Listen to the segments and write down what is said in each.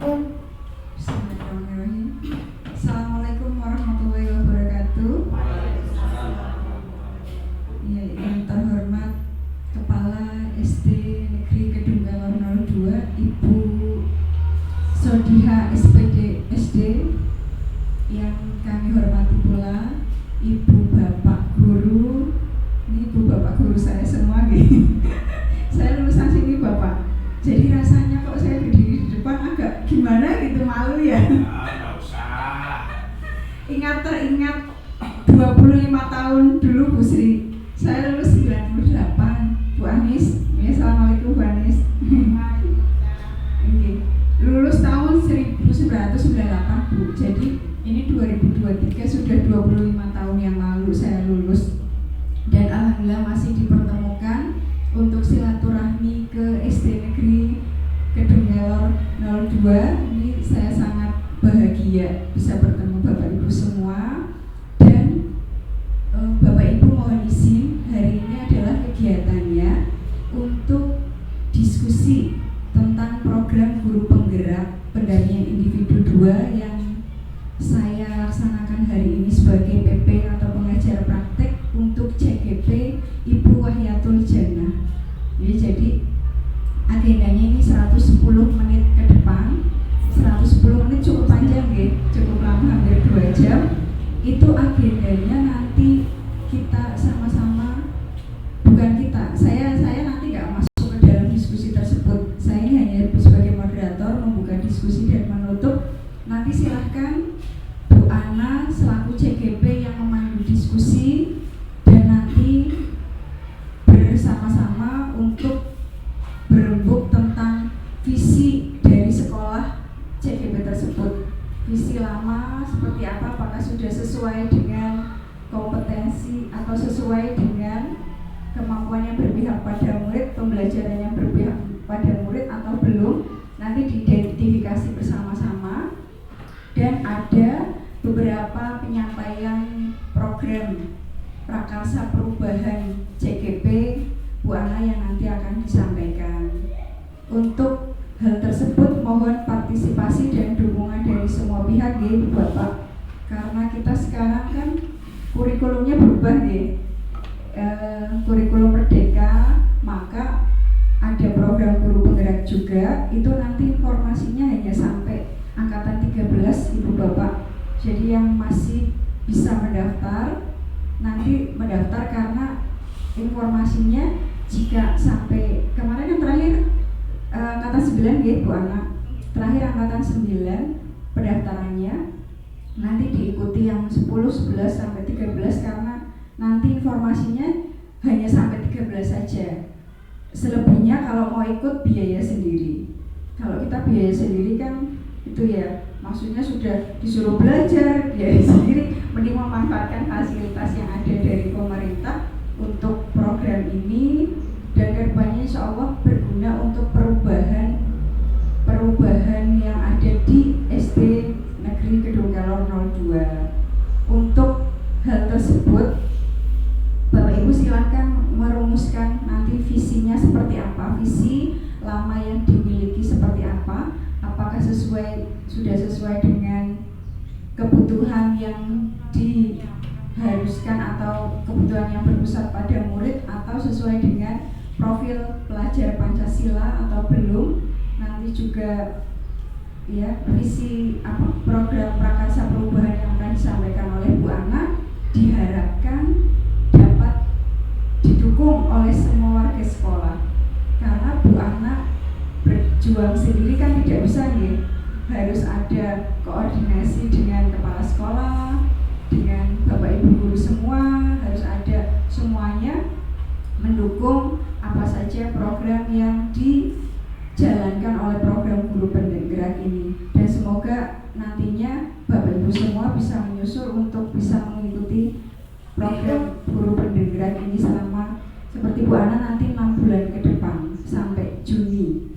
Bismillahirrahmanirrahim. Assalamualaikum warahmatullahi wabarakatuh. Ya, yang terhormat Kepala SD Negeri Kedung Galor 02, Ibu Sodiha SPD SD, yang kami hormati pula Ibu Bapak Guru. Ini Ibu Bapak Guru saya semua gitu. Saya lulusan sini Bapak. Jadi rasanya kok saya berdiri di depan agak gimana gitu, malu ya. Nggak usah. Teringat 25 tahun dulu Bu Sri. Saya lulus 98. Bu Anis. Ya, assalamualaikum Bu Anis. Okay. Lulus tahun 1998 Bu. Jadi ini 2023 sudah 25 tahun yang lalu saya lulus. Dan alhamdulillah masih dipertemukan untuk silaturahmi ke SD Negeri Kedung Galor 02. Ini saya sangat bahagia bisa bertemu Bapak Ibu semua. Dan Bapak Ibu mohon izin, hari ini adalah kegiatannya untuk diskusi tentang program guru penggerak pendampingan individu 2 yang saya laksanakan hari ini sebagai PP atau pengajar praktek untuk CGP Ibu Wahyatul Jannah. Jadi agendanya ini 110 menit ke depan. 110 menit cukup panjang ya, cukup lama, hampir 2 jam. Itu agendanya nanti kita sama-sama, bukan kita, saya nanti nggak masuk ke dalam diskusi tersebut. Saya ini hanya sebagai moderator membuka diskusi dan menutup. Nanti silahkan Bu Ana selaku CGP yang memandu diskusi, dan nanti bersama-sama untuk berembuk tentang visi dari sekolah CGP tersebut. Visi lama seperti apa, apakah sudah sesuai dengan kompetensi atau sesuai dengan kemampuan yang berpihak pada murid, pembelajaran yang berpihak pada murid atau belum, nanti diidentifikasi bersama-sama. Dan ada beberapa penyampaian program prakarsa perubahan CGP Bu Ana yang nanti akan disampaikan. Untuk hal tersebut mohon partisipasi dan dukungan dari semua pihak ya Bapak, karena kita sekarang kan kurikulumnya berubah ya, kurikulum merdeka, maka ada program guru penggerak juga. Itu nanti informasinya hanya sampai angkatan 13 Ibu Bapak. Jadi yang masih bisa mendaftar nanti mendaftar, karena informasinya jika sampai kemarin yang terakhir angkatan 9 ya Bu Ana, terakhir angkatan 9 pendaftarannya, nanti diikuti yang 10, 11 sampai 13, karena nanti informasinya hanya sampai 13 saja. Selebihnya kalau mau ikut biaya sendiri. Kalau kita biaya sendiri kan itu ya, maksudnya sudah disuruh belajar biaya sendiri, mending memanfaatkan fasilitas yang ada dari pemerintah untuk program ini, dan kedepannya insya Allah berguna untuk perubahan yang ada di SD Negeri Kedung Galor 02. Untuk hal tersebut Bapak Ibu silakan merumuskan nanti visinya seperti apa, visi lama yang dimiliki seperti apa, apakah sudah sesuai dengan kebutuhan yang diharuskan atau kebutuhan yang berpusat pada murid, atau sesuai dengan profil pelajar Pancasila atau belum. Nanti juga ya visi program prakarsa perubahan yang akan disampaikan oleh Bu Ana diharapkan dapat didukung oleh semua warga sekolah, karena Bu Ana berjuang sendiri kan tidak bisa nih, harus ada koordinasi dengan kepala sekolah, dengan Bapak Ibu guru semua, harus ada semuanya mendukung apa saja program yang dijalankan oleh program guru penggerak ini. Dan semoga nantinya Bapak Ibu semua bisa menyusul untuk bisa mengikuti program guru penggerak ini selama seperti Bu Ana nanti 6 bulan ke depan sampai Juni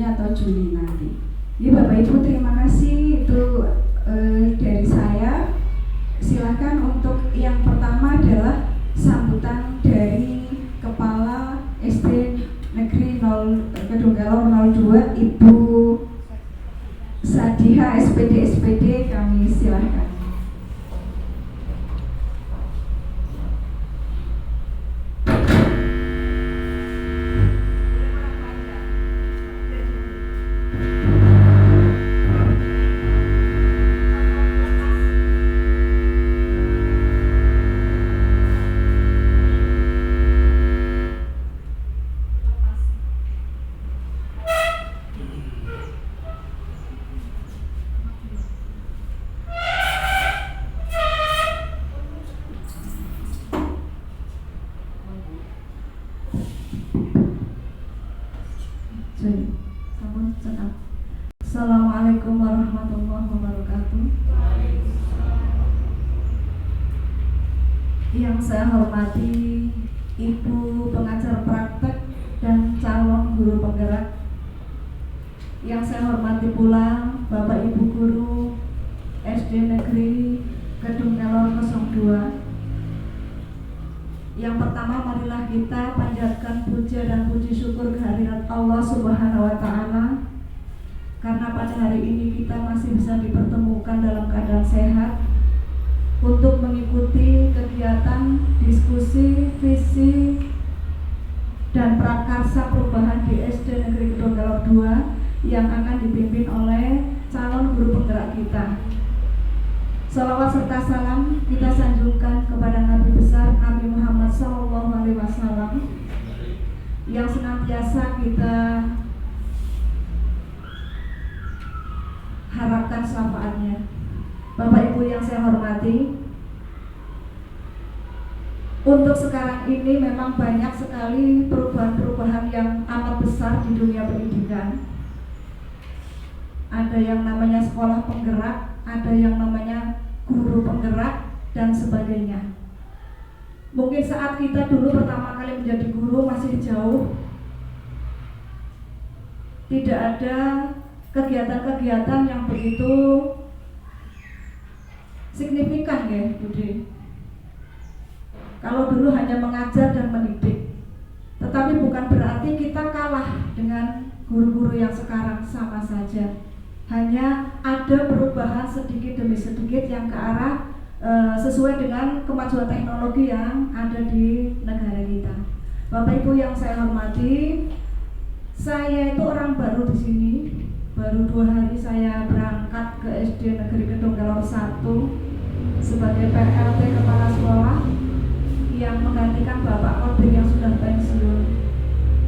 atau Juli nanti. Ini Bapak Ibu terima kasih, itu dari saya. Silakan untuk yang pertama adalah sambutan dari Kepala SD Negeri Kedung Galor 02 Ibu SDH, SPD kami silahkan. Assalamualaikum warahmatullahi wabarakatuh. Yang saya hormati Ibu pengajar praktek dan calon guru penggerak. Yang saya hormati pula Bapak Ibu guru SD Negeri Kedung Kelor 02. Yang pertama, marilah kita panjatkan puja dan puji syukur kehadirat Allah Subhanahu wa Ta'ala, karena pada hari ini kita masih bisa dipertemukan dalam keadaan sehat untuk mengikuti kegiatan diskusi, visi, dan prakarsa perubahan di SD Negeri Kedung Kelor 2 yang akan dipimpin oleh calon guru penggerak kita. Salawat serta salam kita sanjungkan kepada Nabi besar Nabi Muhammad SAW yang senantiasa kita harapkan syafaatnya. Bapak Ibu yang saya hormati, untuk sekarang ini memang banyak sekali perubahan-perubahan yang amat besar di dunia pendidikan. Ada yang namanya sekolah penggerak, ada yang namanya guru penggerak, dan sebagainya. Mungkin saat kita dulu pertama kali menjadi guru masih jauh, tidak ada kegiatan-kegiatan yang begitu signifikan ya Budi. Kalau dulu hanya mengajar dan mendidik, tetapi bukan berarti kita kalah dengan guru-guru yang sekarang, sama saja. Hanya ada perubahan sedikit demi sedikit yang ke arah sesuai dengan kemajuan teknologi yang ada di negara kita. Bapak Ibu yang saya hormati, saya itu orang baru di sini. Baru 2 hari saya berangkat ke SD Negeri Kedung Kelor 1 sebagai PLT Kepala Sekolah yang menggantikan Bapak Kodir yang sudah pensiun.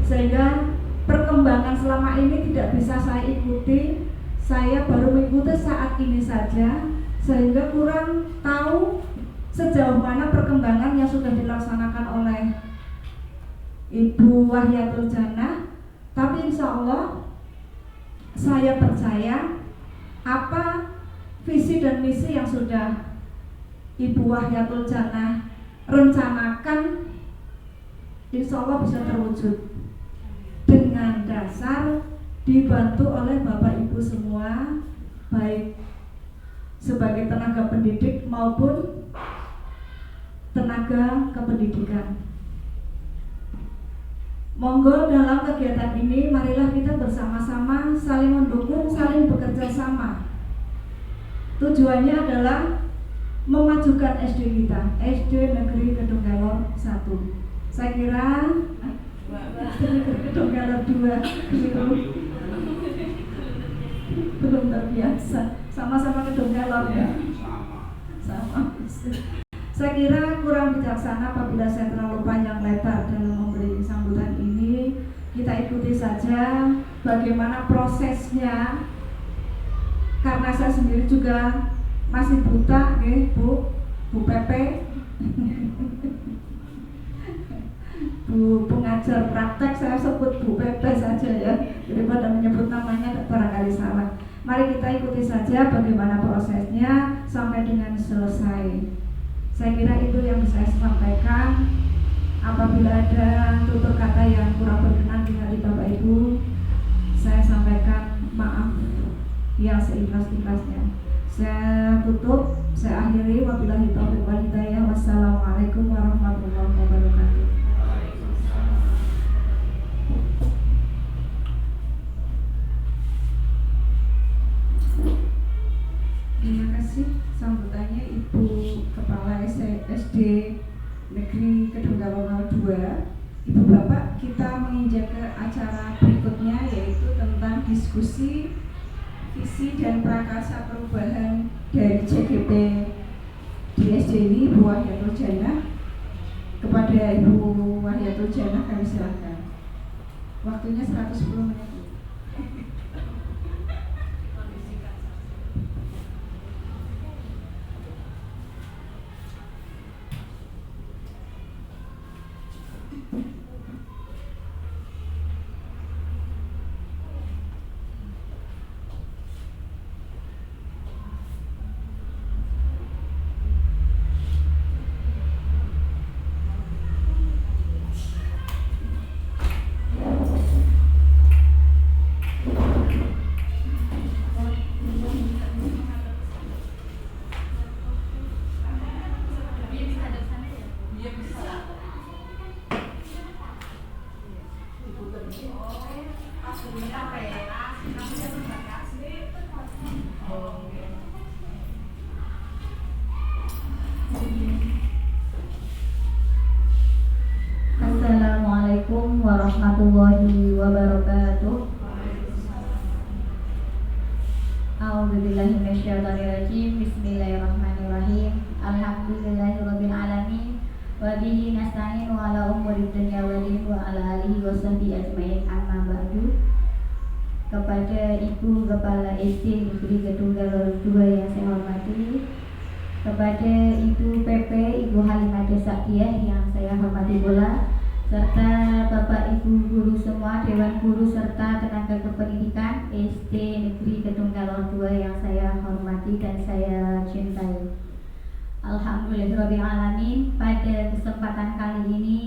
Sehingga perkembangan selama ini tidak bisa saya ikuti. Saya baru mengikuti saat ini saja, sehingga kurang tahu sejauh mana perkembangan yang sudah dilaksanakan oleh Ibu Wahyatul Jannah. Tapi insya Allah saya percaya apa visi dan misi yang sudah Ibu Wahyatul Jannah rencanakan, insya Allah bisa terwujud dengan dasar dibantu oleh Bapak Ibu semua, baik sebagai tenaga pendidik maupun tenaga kependidikan. Monggo dalam kegiatan ini marilah kita bersama-sama saling mendukung, saling bekerja sama. Tujuannya adalah memajukan SD kita, SD Negeri Kedung Kelor 1. Saya kira SD Negeri Kedung Kelor 2 belum terbiasa, sama-sama Kedung Kelor ya. Sama. Saya kira kurang bijaksana apabila saya terlalu panjang lebar dalam memberi sambutan ini. Kita ikuti saja bagaimana prosesnya, karena saya sendiri juga masih buta, Bu Pepe, Bu pengajar praktek, saya sebut Bu Pepe saja ya, daripada menyebut namanya barangkali salah. Mari kita ikuti saja bagaimana prosesnya sampai dengan selesai. Saya kira itu yang bisa saya sampaikan. Apabila ada tutur kata yang kurang berkenan di hati Bapak Ibu, saya sampaikan maaf yang seikhlas-ikhlasnya. Saya tutup, saya akhiri. Wabillahi taufiq wal hidayah. Wassalamualaikum warahmatullahi wabarakatuh. kedua, Ibu Bapak, kita menginjak ke acara berikutnya, yaitu tentang diskusi visi dan prakarsa perubahan dari CGP di SD ini, Bu Wahyatul Jannah. Kepada Ibu Wahyatul Jannah kami silakan. Waktunya 110 menit. Assalamualaikum warahmatullahi wabarakatuh. A'udzubillahi minasyaitonirrajim. Bismillahirrahmanirrahim. Alhamdulillahirabbil alamin. Wa bihi nasta'in wa ala umuri dunya wa din wa ala alihi wa sahbihi ajmain. Amma ba'du. Kepada Ibu Kepala SD Negeri Gedung Galor 2 yang saya hormati, kepada Ibu PP Ibu Halimah Desakdiah yang saya hormati pula, serta Bapak Ibu guru semua, Dewan Guru serta tenaga kependidikan SD Negeri Gedung Galor 2 yang saya hormati dan saya cintai. Alhamdulillahirrahmanirrahim. Pada kesempatan kali ini,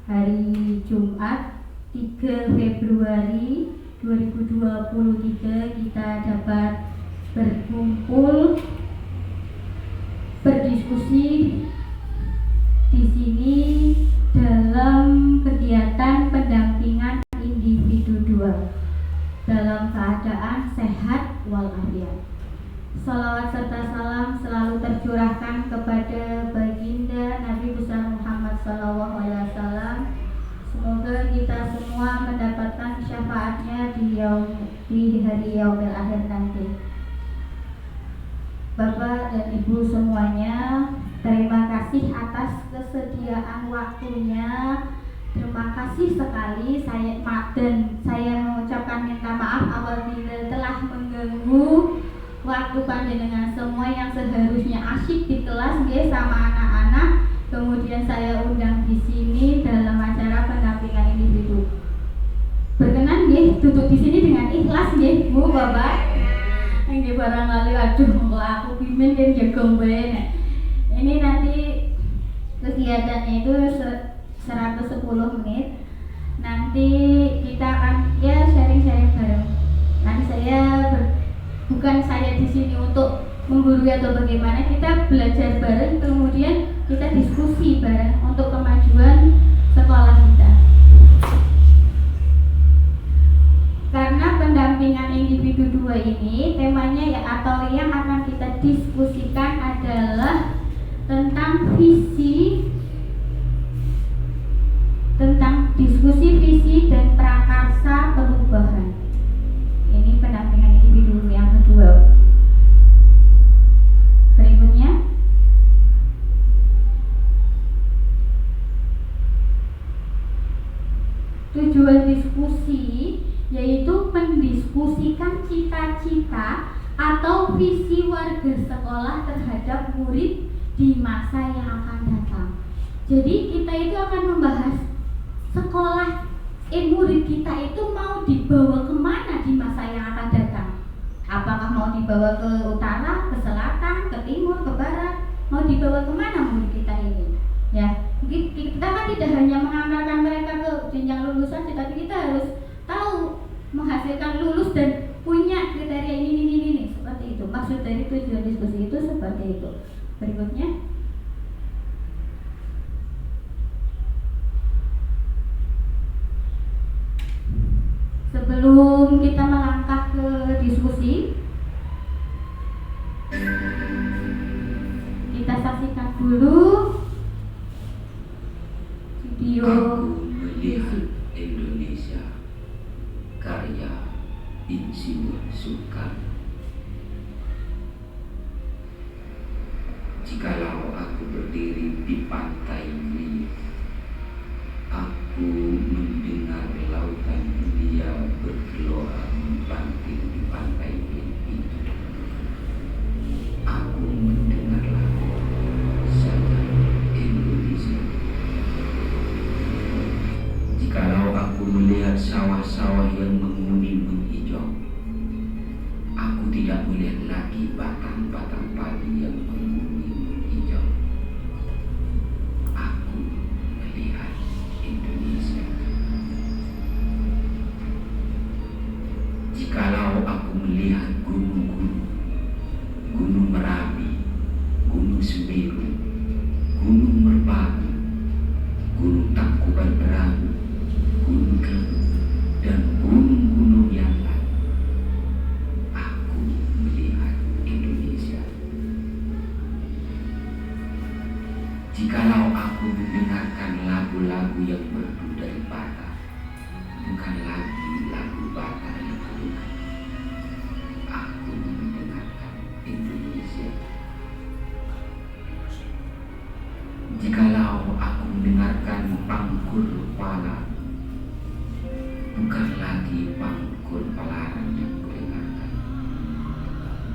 hari Jumat 3 Februari 2023, kita dapat berkumpul berdiskusi di sini dalam kegiatan pendampingan individu 2 dalam keadaan sehat walafiat. Salawat serta salam selalu tercurahkan kepada baginda Nabi besar Muhammad SAW. Semoga kita semua mendapatkan syafaatnya di hari yaumil akhir nanti. Bapak dan Ibu semuanya, terima kasih atas kesediaan waktunya. Terima kasih sekali saya mengucapkan minta maaf apabila telah mengganggu waktu panjenengan semua yang seharusnya asyik di kelas sama anak-anak. Kemudian saya undang di sini dalam acara pendampingan individu. Berkenan duduk di sini dengan ikhlas Bu Bapak. Nggih barangkali aduh kok aku pimen kan jago bae. Ini nanti kegiatannya itu 110 menit. Nanti kita akan sharing-sharing bareng. Nanti bukan saya di sini untuk menggurui atau bagaimana, kita belajar bareng, kemudian kita diskusi bareng untuk kemajuan sekolah kita. Karena pendampingan individu 2 ini temanya atau yang akan kita diskusikan adalah tentang diskusi visi dan prakarsa perubahan. Ini pendampingan individu yang kedua. Berikutnya, tujuan diskusi yaitu mendiskusikan cita-cita atau visi warga sekolah terhadap murid di masa yang akan datang. Jadi kita itu akan membahas sekolah murid kita itu mau dibawa kemana di masa yang akan datang. Apakah mau dibawa ke utara, ke selatan, ke timur, ke barat? Mau dibawa kemana murid kita ini? Ya, kita kan tidak hanya mengantarkan mereka ke jenjang lulus saja, tapi kita harus tahu menghasilkan lulus dan punya kriteria ini seperti itu. Maksud dari tujuan diskusi itu seperti itu. Berikutnya, sebelum kita melangkah ke diskusi, kita saksikan dulu video Insinyur Soekarno. Jikalau aku berdiri di pantai ini, aku mendengar lautan India bergelora membanting di pantai itu. Aku mendengar lagu Sajak Indonesia. Jikalau aku melihat sawah-sawah yang menguning menghijau, aku tidak melihat lagi batang-batang padi yang menguning menghijau. Aku melihat Indonesia. Jikalau aku melihat gunung-gunung, Gunung Merapi, Gunung Semeru, Gunung Merbabu, Gunung Tangkuban Perahu, Gunung Kelut, dan gunung-gunung yang lain, aku melihat Indonesia. Jikalau aku mendengarkan lagu-lagu yang merdu dari Batak, bukan lagi lagu Batak yang terdengar, aku mendengarkan Indonesia. Jikalau aku mendengarkan pangkur pala, bukan lagi pangkur palaran yang kudengarkan,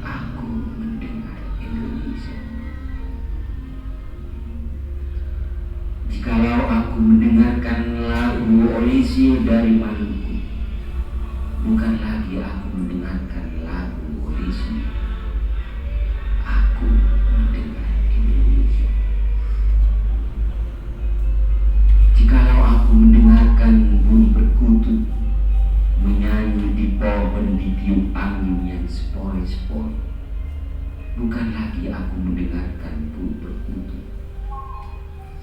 aku mendengar Indonesia. Jikalau aku mendengarkan lagu Olesi dari Maluku, bukan lagi aku mendengarkan lagu Olesi, aku mendengar Indonesia. Jikalau aku mendengarkan burung perkutut menyanyi di pohon ditiup angin yang sepoi-sepoi, bukan lagi aku mendengarkan burung perkutut,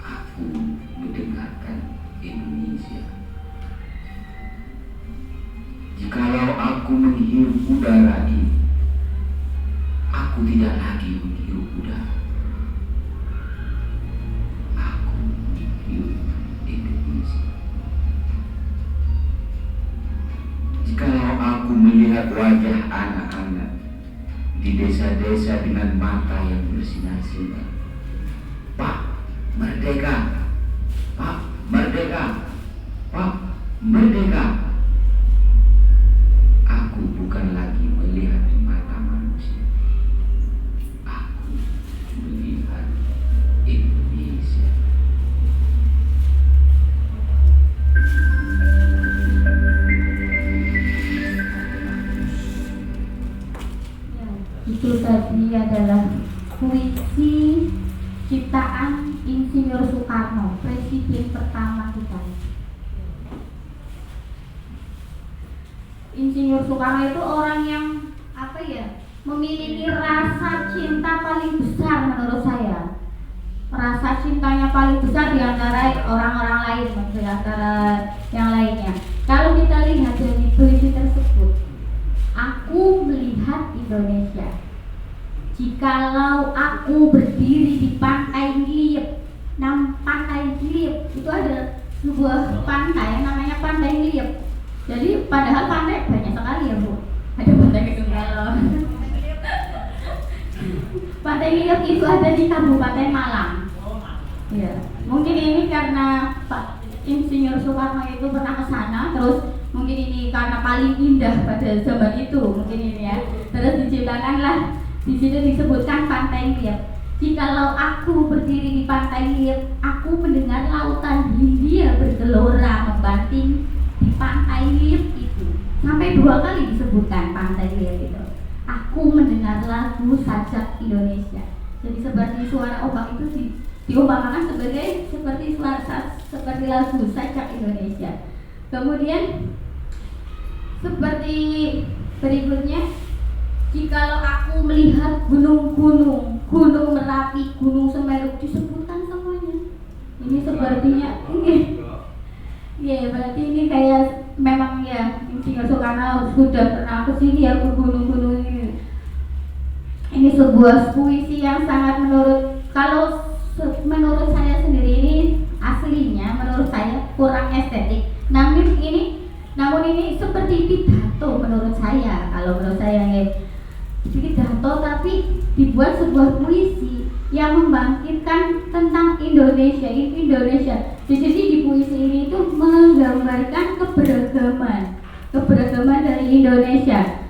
aku mendengarkan Indonesia. Jikalau aku menghirup udara ini, aku tidak lagi menghirup udara, aku menghirup Indonesia. Jikalau aku melihat wajah anak-anak di desa-desa dengan mata yang bersinar-sinar, Pak, merdeka! Pak, merdeka! Pak, merdeka! Aku bukan lagi melihat mata manusia, aku melihat Indonesia. Itu tadi adalah puisi ciptaan Insinyur Soekarno, presiden pertama kita. Insinyur Soekarno itu orang yang memiliki rasa cinta paling besar menurut saya. Rasa cintanya paling besar di antara orang-orang lain, di antara yang lainnya. Kalau kita lihat dari puisi tersebut, aku melihat Indonesia. Jikalau aku berdiri di pantai Liep, pantai Liep itu ada sebuah pantai yang namanya Pantai Liep. Jadi padahal pantai banyak sekali ya Bu. Ada pantai Kedunggalon. Pantai Liep itu ada di Kabupaten Malang. Ya, mungkin ini karena Pak Insinyur Soekarno itu pernah ke sana, terus mungkin ini karena paling indah pada zaman itu, mungkin ini ya. Terus diciptakanlah di situ disebutkan Pantai Liep. Jikalau aku berdiri di Pantai Liep, aku mendengar lautan Hindia bergelora membanting di Pantai Liep itu. Sampai 2 kali disebutkan Pantai Liep itu. Aku mendengar lagu Sajak Indonesia. Jadi seperti suara ombak itu diumpamakan seperti lagu Sajak Indonesia. Kemudian seperti berikutnya, jikalau aku melihat gunung-gunung, Gunung Merapi, Gunung Semeru, disebutkan semuanya. Ini sepertinya ya berarti ini kayak memang ya Insinyur Soekarno sudah pernah ke sini ya, ke gunung-gunung ini. Ini sebuah puisi yang sangat menurut saya sendiri ini aslinya menurut saya kurang estetik. Namun ini seperti pidato pidato menurut saya. Kalau menurut saya pidato tapi dibuat sebuah puisi yang membangkitkan tentang Indonesia. Jadi di puisi ini itu menggambarkan keberagaman dari Indonesia.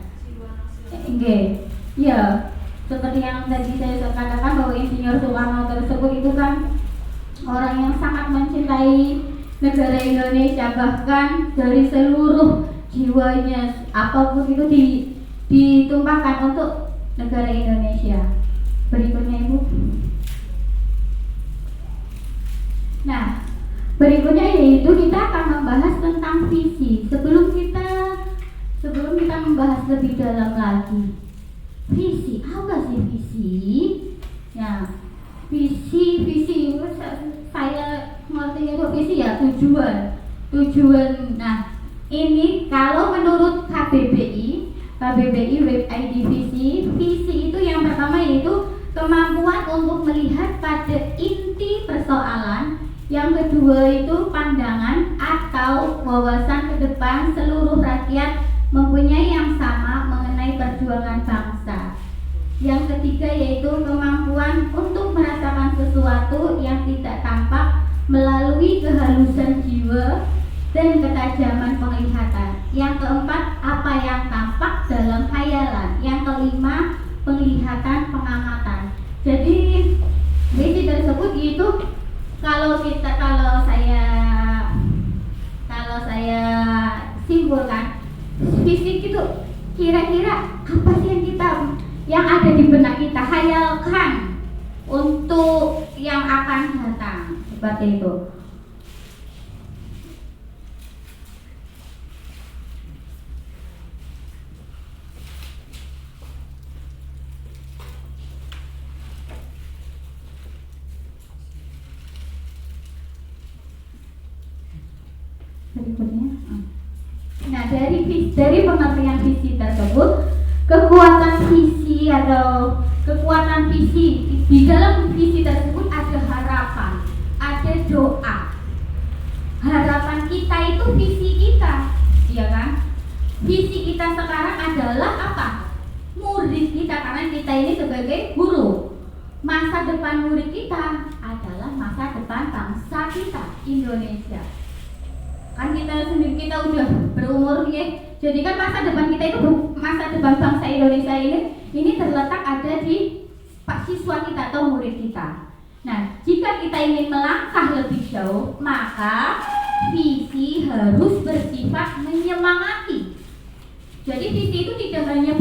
Ya, seperti yang tadi saya katakan bahwa Insinyur Soekarno tersebut itu kan orang yang sangat mencintai negara Indonesia, bahkan dari seluruh jiwanya apapun itu ditumpahkan untuk negara Indonesia. Berikutnya Ibu. Nah, berikutnya yaitu kita akan membahas tentang visi. Sebelum kita membahas lebih dalam lagi, visi apa sih visi? Ya, visi saya mengertinya itu visi ya tujuan. Nah, ini kalau menurut KBBI web ID visi itu yang pertama yaitu kemampuan untuk melihat pada inti persoalan. Yang kedua itu pandangan atau wawasan ke depan seluruh rakyat mempunyai yang sama mengenai perjuangan bangsa. Yang ketiga yaitu kemampuan untuk merasakan sesuatu yang tidak tampak melalui kehalusan jiwa dan ketajaman penglihatan. Yang keempat, apa yang tampak dalam khayalan. Yang kelima, penglihatan pengamatan. Jadi visi tersebut itu kalau saya simpulkan, visi itu kira-kira apa sih yang ada di benak kita, khayalkan untuk yang akan datang, seperti itu. Berikutnya. Nah, dari pengertian visi tersebut, kekuatan visi di dalam visi tersebut ada harapan, ada doa. Harapan kita itu visi kita, ya kan? Visi kita sekarang adalah apa? Murid kita, karena kita ini sebagai guru. Masa depan murid kita adalah masa depan bangsa kita, Indonesia. Kan kita udah berumur ya. Jadi kan masa depan kita itu, masa depan bangsa Indonesia ini terletak ada di siswa kita atau murid kita. Nah, jika kita ingin melangkah lebih jauh, maka visi harus bersifat menyemangati. Jadi visi itu tidak hanya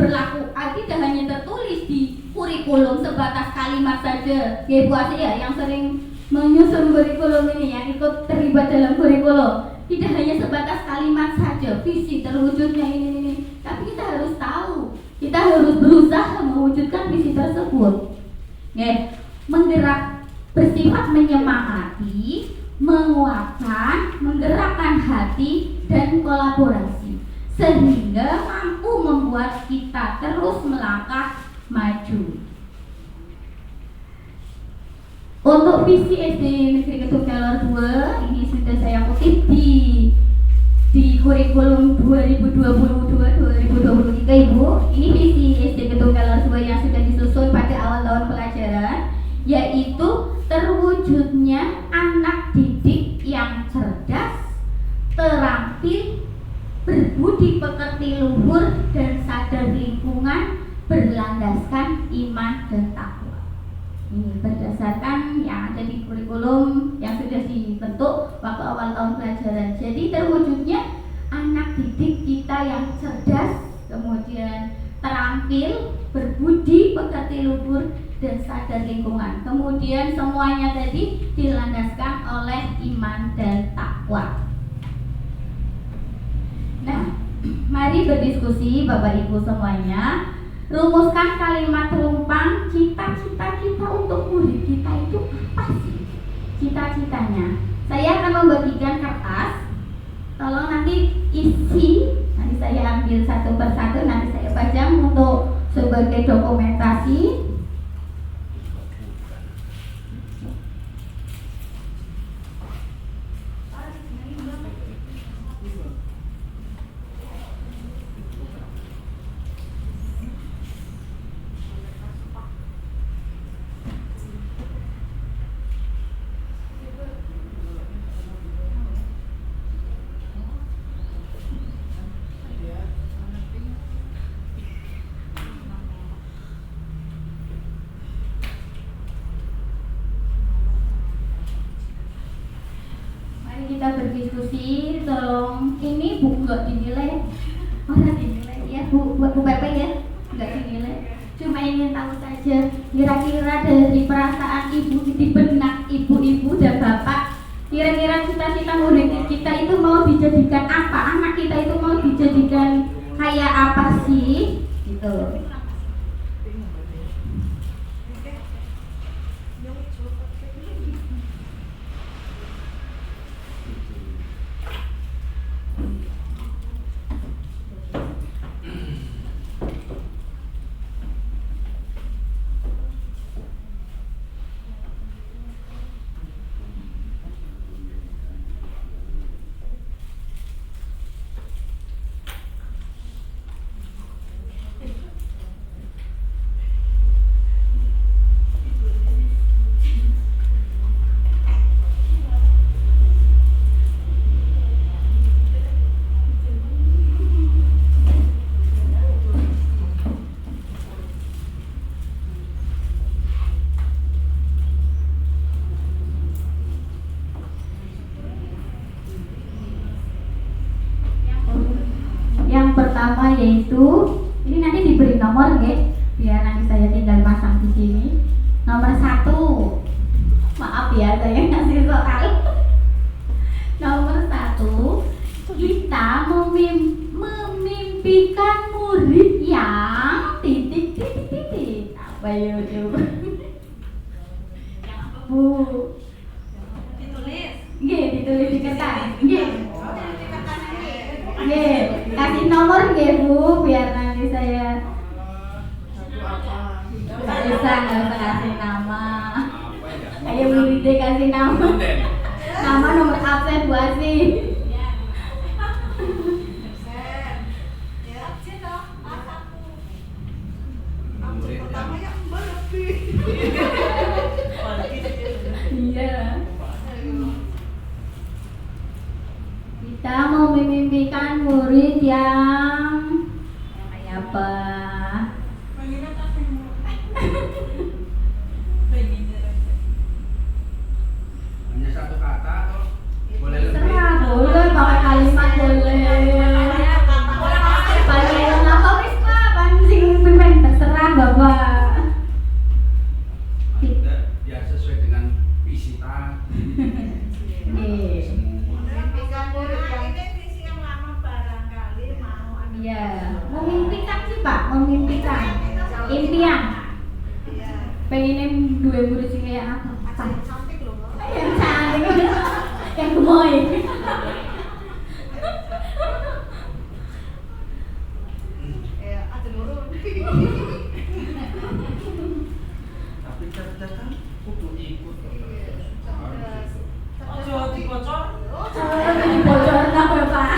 tertulis di kurikulum sebatas kalimat saja. Ya Bu Asih ya, yang sering menyusun kurikulum ini, yang ikut terlibat dalam kurikulum. Tidak hanya sebatas kalimat saja, visi terwujudnya ini. Tapi kita harus tahu, kita harus berusaha mewujudkan visi tersebut. Menggerak, bersifat menyemangati, menguatkan, menggerakkan hati dan kolaborasi, sehingga mampu membuat kita terus melangkah maju. Untuk visi SD Negeri Ketuk Kelor 2 ini sudah saya kutip di kurikulum 2022-2023 Ibu. Ini visi SD Ketuk Kelor 2 yang sudah disusun pada awal tahun pelajaran, yaitu terwujudnya anak didik yang cerdas, terampil, berbudi pekerti luhur dan sadar lingkungan, berlandaskan iman dan takwa. Ini berdasarkan yang ada di kurikulum yang sudah dibentuk waktu awal tahun pelajaran. Jadi terwujudnya anak didik kita yang cerdas, kemudian terampil, berbudi pekerti luhur dan sadar lingkungan. Kemudian semuanya tadi dilandaskan oleh iman dan takwa. Nah, mari berdiskusi Bapak Ibu semuanya. Rumuskan kalimat rumpang cita-cita kita untuk murid kita itu apa sih? Cita-citanya. Saya akan membagikan kertas. Tolong nanti isi. Nanti saya ambil satu persatu, nanti saya pajang untuk sebagai dokumentasi. tahu saja kira-kira dari perasaan ibu di benak ibu-ibu dan bapak, kira-kira cita-cita murid kita itu mau dijadikan apa, anak kita itu mau dijadikan kayak apa sih gitu. Yang pertama yaitu ini nanti diberi nomor nggih, biar nanti saya tinggal pasang di sini. Nomor 1. Maaf ya saya ngasih soal. Nomor 1, kita memimpikan murid yang titik. Apa yuk? Bu. Ditulis. Nggih, ditulis di kertas. Nggih. Nggih, kasih nomor nggih Bu, biar nanti saya nggak usah kasih nama. Ayo muridnya kasih nama. Nama nomor absen Bu Asi. Iya. Kita mau memimpikan murid yang kayak apa? Hanya satu kata atau boleh lebih? Terserah, boleh pakai kalimat boleh. Pakai apa wis Pak? Pancing pimpin terserah Bapak. Maksudnya ya sesuai dengan visita. Nggih. Iya, memimpikan sih Pak, memimpikan. Impian. Pengen dua murid sing kayak apa? Yang cantik, yang gemoy. Tapi cerdas kan kudu ikut. Bocoran apa Pak?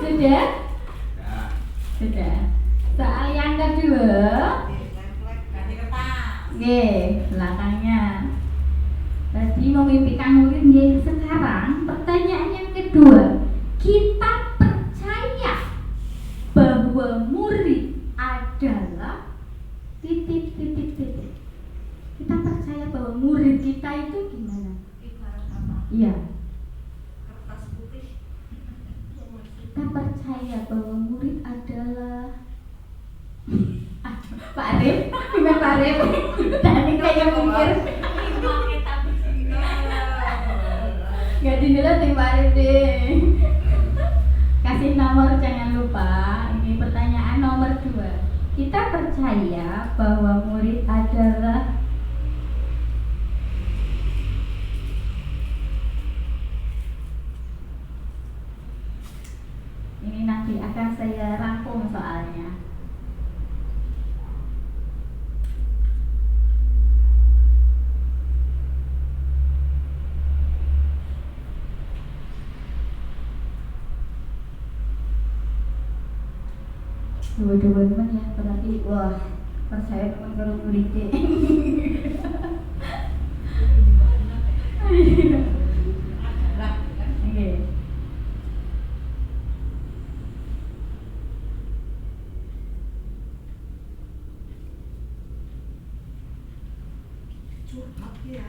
Sudah? Ya. Sudah. Soal yang kedua. Nggih, belakangnya. Tadi memimpikan murid nggih, sekarang pertanyaan yang kedua. Kita percaya bahwa murid adalah titik. Kita percaya bahwa murid kita itu gimana? Iya. Kita percaya bahwa murid adalah Pak Arif, gimana Pak Arif? Tadi kayak mikir. Gak dinilai Pak Arif deh. Kasih nomor jangan lupa. Ini pertanyaan nomor 2. Kita percaya bahwa murid adalah ini nanti akan saya rangkum soalnya. Dua-dua teman ya, berarti wah percaya teman kalau muridnya. Oke. Iya.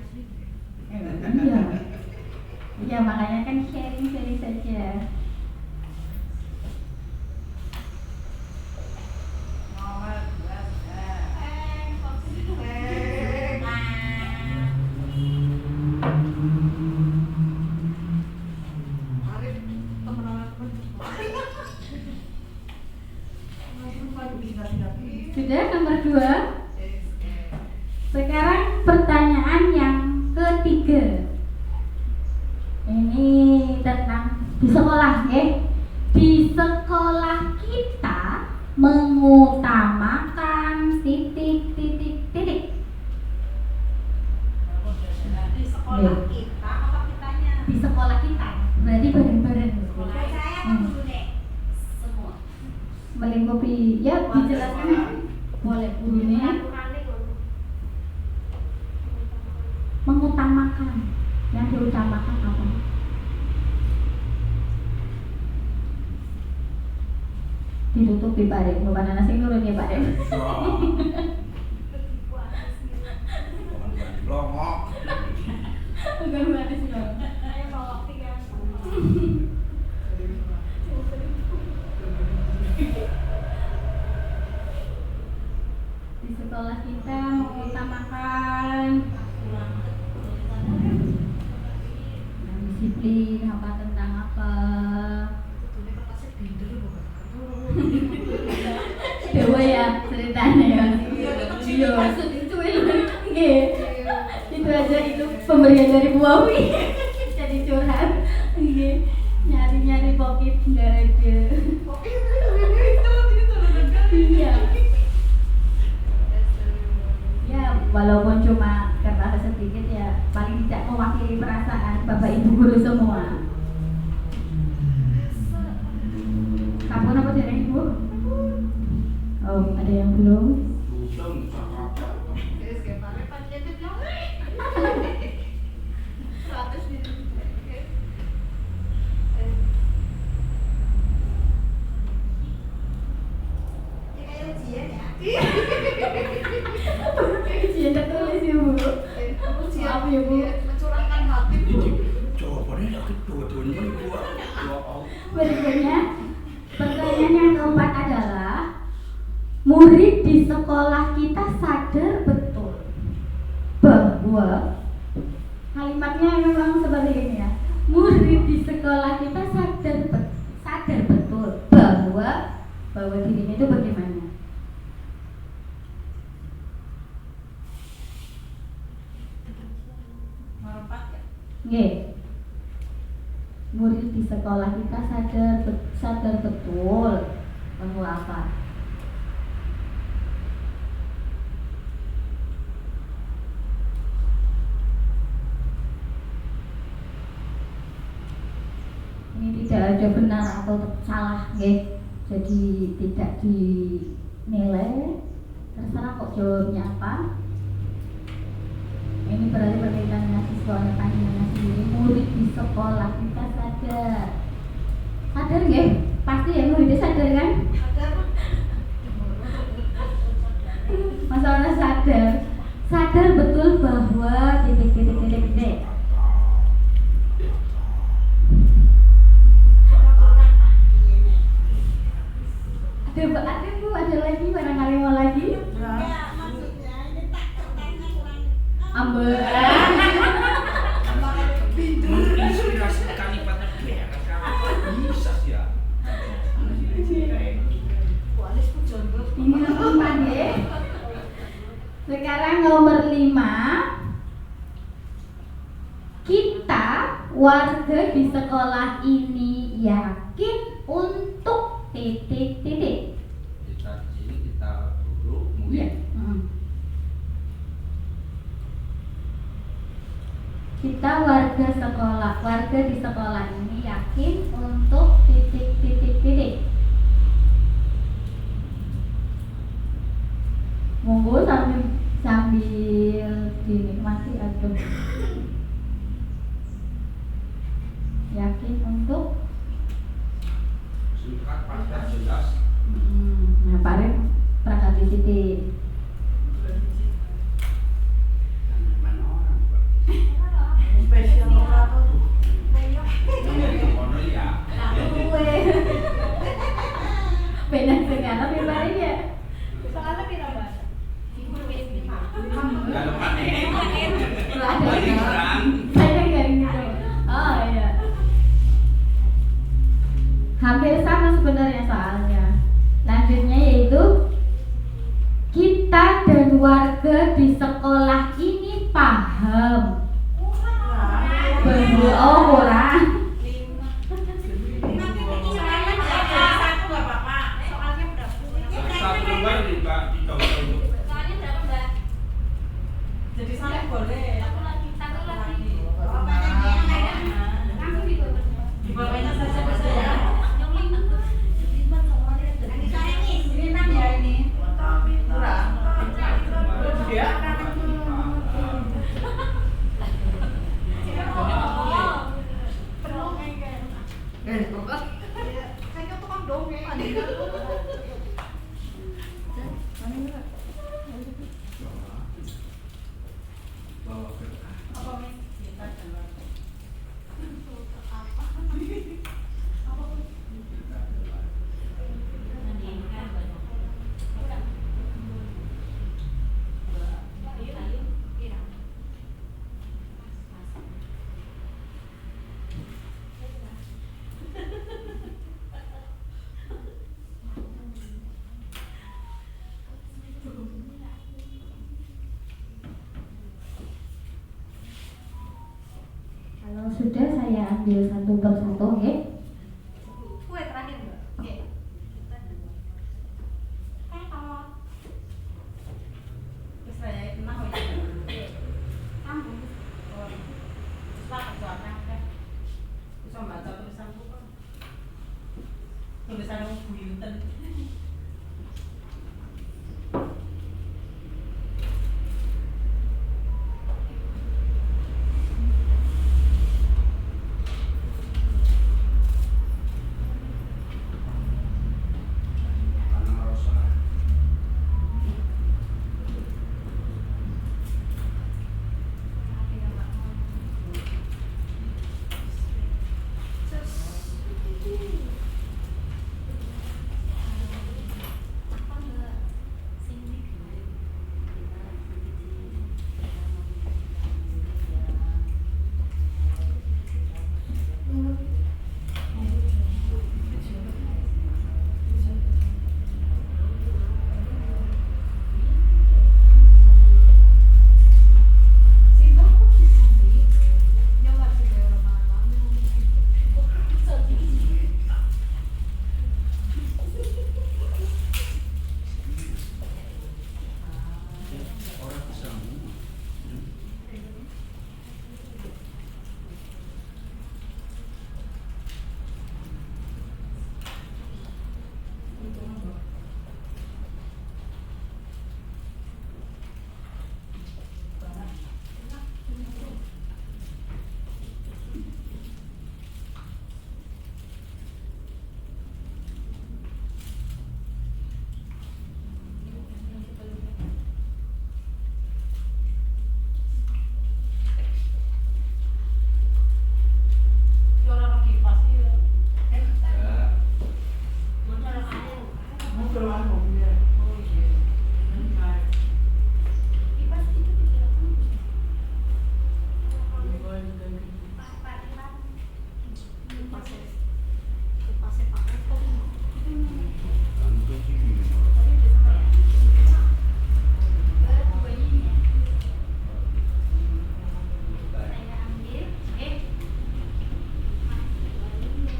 Iya, makanya kan sharing saja. Sudah nomor 2. Sekarang pertanyaan yang ketiga. Ini tentang di sekolah ya. Di sekolah kita mengutamakan titik. Di sekolah kita apa kitanya? Di sekolah kita berarti bareng-bareng. Saya kan dulu deh. Semua. Melingkupi ya dijelaskan boleh gurunya mengutamakan. Yang diutamakan apa? Ditutupi Pak Dem, bukan anak sing nurun ya Pak Dem. Blongok. Bukan manis loh. Saya bawa 3. Di sekolah kita mengutamakan disiplin apa tentang apa? Dewa ya ceritanya ya. Iya, itu itu aja itu pemberian dari Bu Awi. Jadi curhat. Nyari pocket nggak ada. Iya. Ya, walaupun cuma kertas sedikit ya paling tidak mewakili perasaan Bapak Ibu guru semua. Kamu apa dari Ibu? Oh, ada yang belum? Ujian tertulis ya Bu. Maaf ya Bu. Mencurahkan hati. Jawabannya sakit dua-duanya gua. Berikutnya pertanyaan yang keempat adalah murid di sekolah kita sadar betul bahwa kalimatnya memang seperti ini ya. Murid di sekolah kita sadar betul bahwa dirinya itu bagaimana? Nggih. Murid di sekolah kita sadar betul bahwa apa? Ini tidak ada benar atau salah, nggih. Jadi tidak dinilai, terserah kok jawabnya apa. Ini berarti berkaitan dengan siswa dan panjenengan sendiri. Murid di sekolah kita sadar nggih? Pasti ya muridnya sadar kan? Masalahnya sadar betul bahwa titik. Ada Bu, ada lagi barangkali mau lagi? Ya, maksudnya ini tak kertasnya kurang Ambil. Inspirasi kalimatnya beres kan bisa sih ya. Ini nomor 4 ya. Sekarang nomor 5. Kita warga di sekolah ini yakin untuk titik. Kita di sini kita guru Iya. murid. Kita warga di sekolah ini yakin untuk titik. Monggo sambil dinikmati aduh. Yakin untuk Singkat padat jelas. nah paling perangkat di titik. Mana orang Pak? spesial operator. Ono ya. Benar sekali tapi paling ya. Soalnya kita bahas. Enggak lepas nih. Ada Lagi serang. saya nggak gitu. Oh iya. Hampir sama sebenarnya soalnya. Lanjutnya yaitu saya ambil satu persatu, oke? Kue terakhir Mbak. Oke. Terus saya kenal ya. Sambung. Oh. Terus lah kesuatan kan. Bisa baca tulisanku kok. Tulisan Bu Yunten.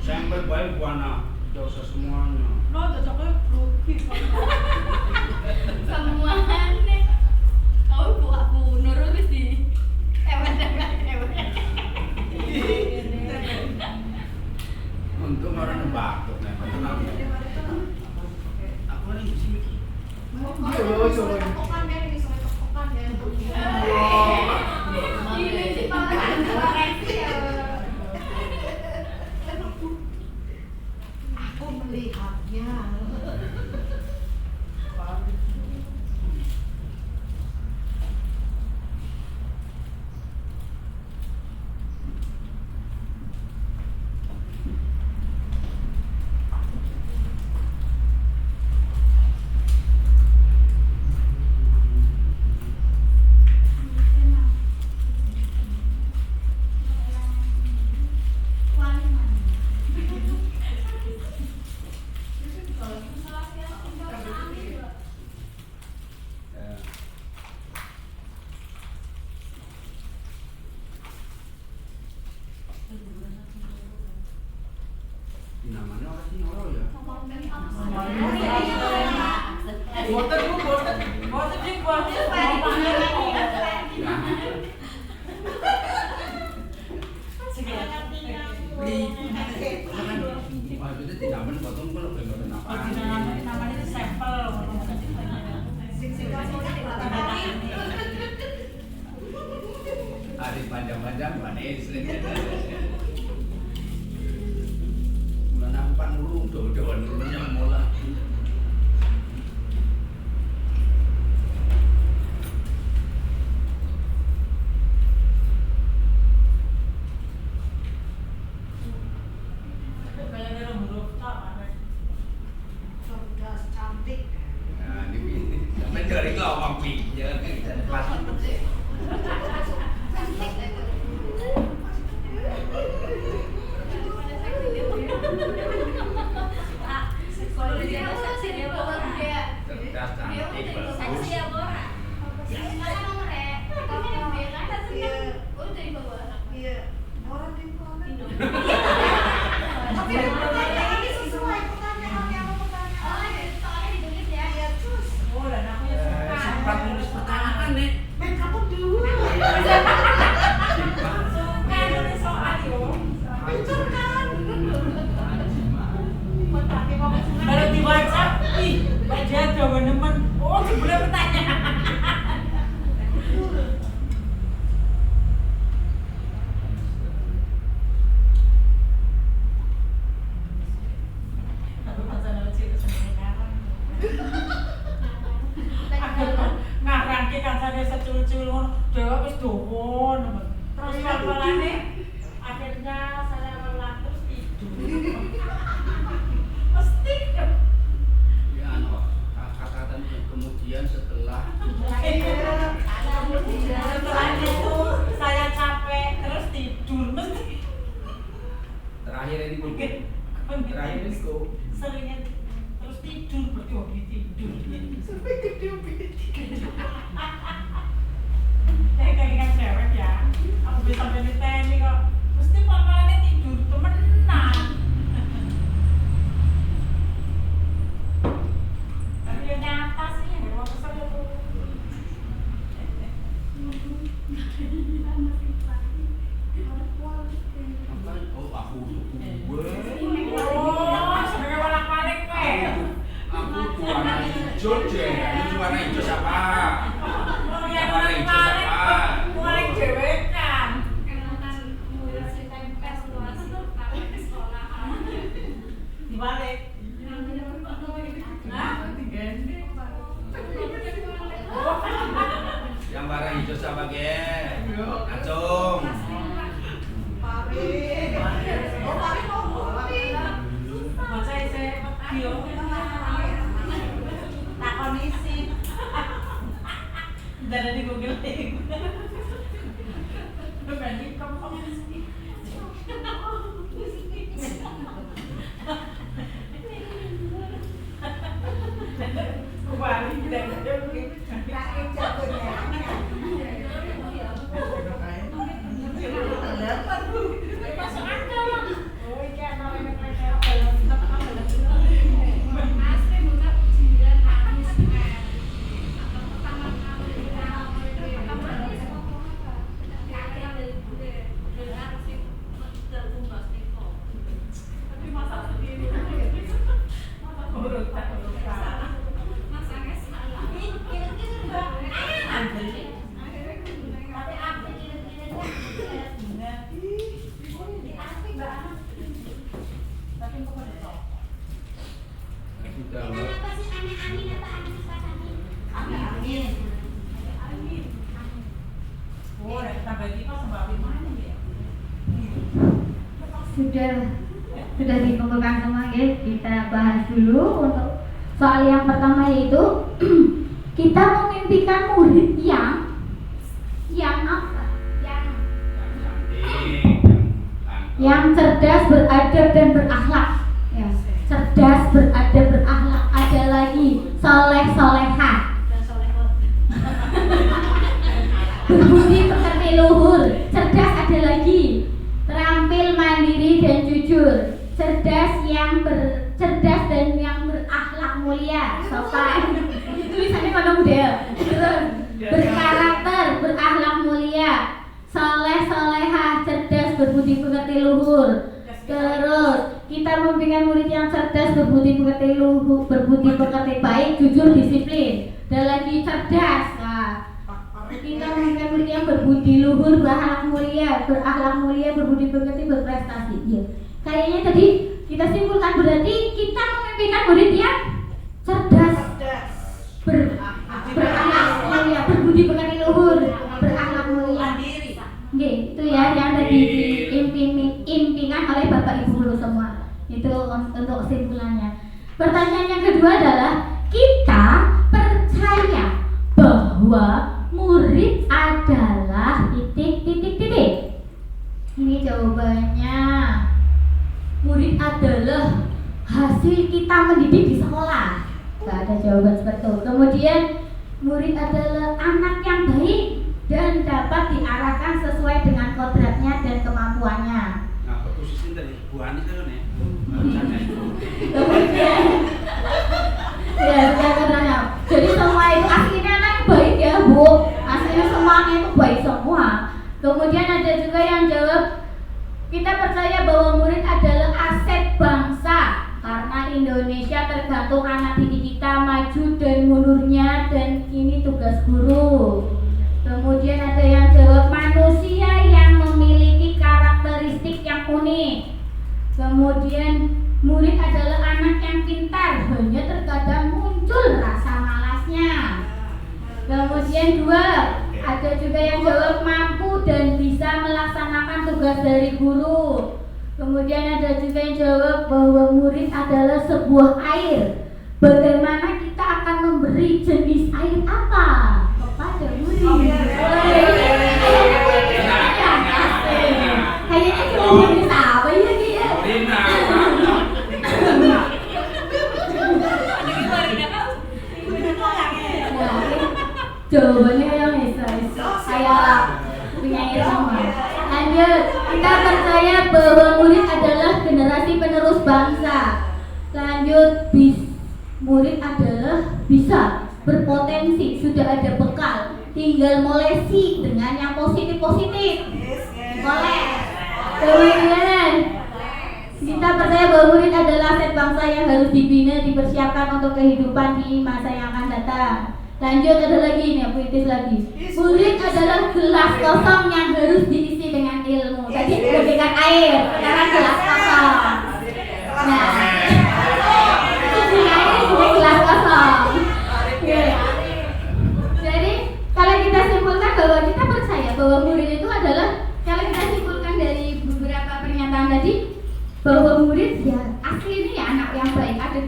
Sampai baik buana, gak usah semuanya. Lo udah coklat rugi. Semuanya. Oh, bu aku nurut wis di. Ewan. Untung orang batuk nih, tenang. Aku lagi di sini. Tokokan deh, ini soal tokokan deh. Ini sih paling koreksi ya. Aku melihatnya. Namanya orang sini orang ya. Boten Bu, boten. Boten sih, boten. Maksudnya tidak potong kalau benar apa? Namanya itu sampel. Hari panjang-panjang manis. Bulan apa dulu, doa dulunya mulai. Cantik. Nah, ini sampai dari kelawang pinjam, pas. Cerdas, cantik, bagus. Iya, orang di mana? Ngarangke kancane secul-cul ngono, dhewe wis dowo. Terus pelan-pelane akhirnya saya lelah terus tidur. Mesti Ya kata-kata kemudian setelah setelah itu saya capek terus tidur mesti. terakhir ini mungkin terakhir itu Seringnya terus tidur berarti hobi tidur. Sampai gede hobi tidur. Kayak cewek ya. Aku bisa meniteni kok. Mesti pelan-pelannya tidur temenan. Tapi yang nyata sih yang mau kesel itu. apa oh aku gue Oh, sebenarnya bolak-balik weh. aku tuh warna hijau deh itu warna hijau siapa Oh, yang warna hijau bolak-balik siapa mulai cewek kan. Dibalik. Hah? yang warna hijau siapa ge acung Bocah isi video. Takon isi. Dari di Google Link. Berarti kamu isi. Kembali dan masuk akal. Oh, iki ana sudah sudah dikumpulkan semua ya. Kita bahas dulu untuk soal yang pertama, yaitu kita memimpikan murid yang apa? Yang cerdas, beradab dan berakhlak. Ya, cerdas, beradab, berakhlak. Ada lagi soleh, solehah, berbudi pekerti luhur. Cerdas ada lagi terampil, mandiri dan jujur. Cerdas dan yang berakhlak mulia, sopan. Tulisannya mana model? Berkarakter, berakhlak mulia, soleh, solehah, cerdas, berbudi pekerti luhur. Terus kita membimbing murid yang cerdas, berbudi pekerti luhur, berbudi pekerti baik, jujur, disiplin. Dan lagi cerdas. Nah, kita membimbing murid yang berbudi luhur, berakhlak mulia, berbudi pekerti, berprestasi. Ya. Kayaknya tadi kita simpulkan berarti kita memimpikan murid yang cerdas, berakhlak mulia, berbudi pekerti luhur, berakhlak mulia. Oke, itu ya yang tadi diimpikan oleh Bapak Ibu guru semua. Itu untuk simpulannya. Pertanyaan yang kedua adalah, kita percaya bahwa murid adalah titik. Ini jawabannya. Murid adalah hasil kita mendidik di sekolah. Gak ada jawaban seperti itu. Kemudian murid adalah anak yang baik dan dapat diarahkan sesuai dengan kodratnya dan kemampuannya. Nah, posisi dari Bu Ani kan ya. Kemudian ya, sudah katanya. Jadi semua itu aslinya anak baik ya, Bu. Aslinya semuanya itu baik semua. Kemudian ada juga yang jawab, kita percaya bahwa murid adalah aset bangsa karena Indonesia tergantung anak didik kita maju dan mundurnya, dan ini tugas guru. Kemudian ada yang jawab, manusia yang memiliki karakteristik yang unik. Kemudian murid adalah anak yang pintar, hanya terkadang muncul Kemudian 2, ada juga yang jawab mampu dan bisa melaksanakan tugas dari guru. Kemudian ada juga yang jawab bahwa murid adalah sebuah air. Bagaimana kita akan memberi jenis air apa kepada murid? Kayaknya cuma jenis apa ya dia? Jawabannya yang saya punya sama. Lanjut, kita percaya bahwa murid adalah generasi penerus bangsa. Lanjut, murid adalah bisa berpotensi, sudah ada bekal, tinggal molesi dengan yang positif-positif. Boleh. Kemudian kita percaya bahwa murid adalah aset bangsa yang harus dibina, dipersiapkan untuk kehidupan di masa yang akan datang. Lanjut, ada lagi nih, puitis lagi. Murid adalah gelas kosong yang harus diisi dengan ilmu. Tadi dengan air, sekarang gelas kosong. Nah, isi air sudah gelas kosong. Jadi kalau kita simpulkan bahwa kita percaya bahwa murid itu adalah, kalau kita simpulkan dari beberapa pernyataan tadi, bahwa murid ya asli ini ya anak yang baik, ada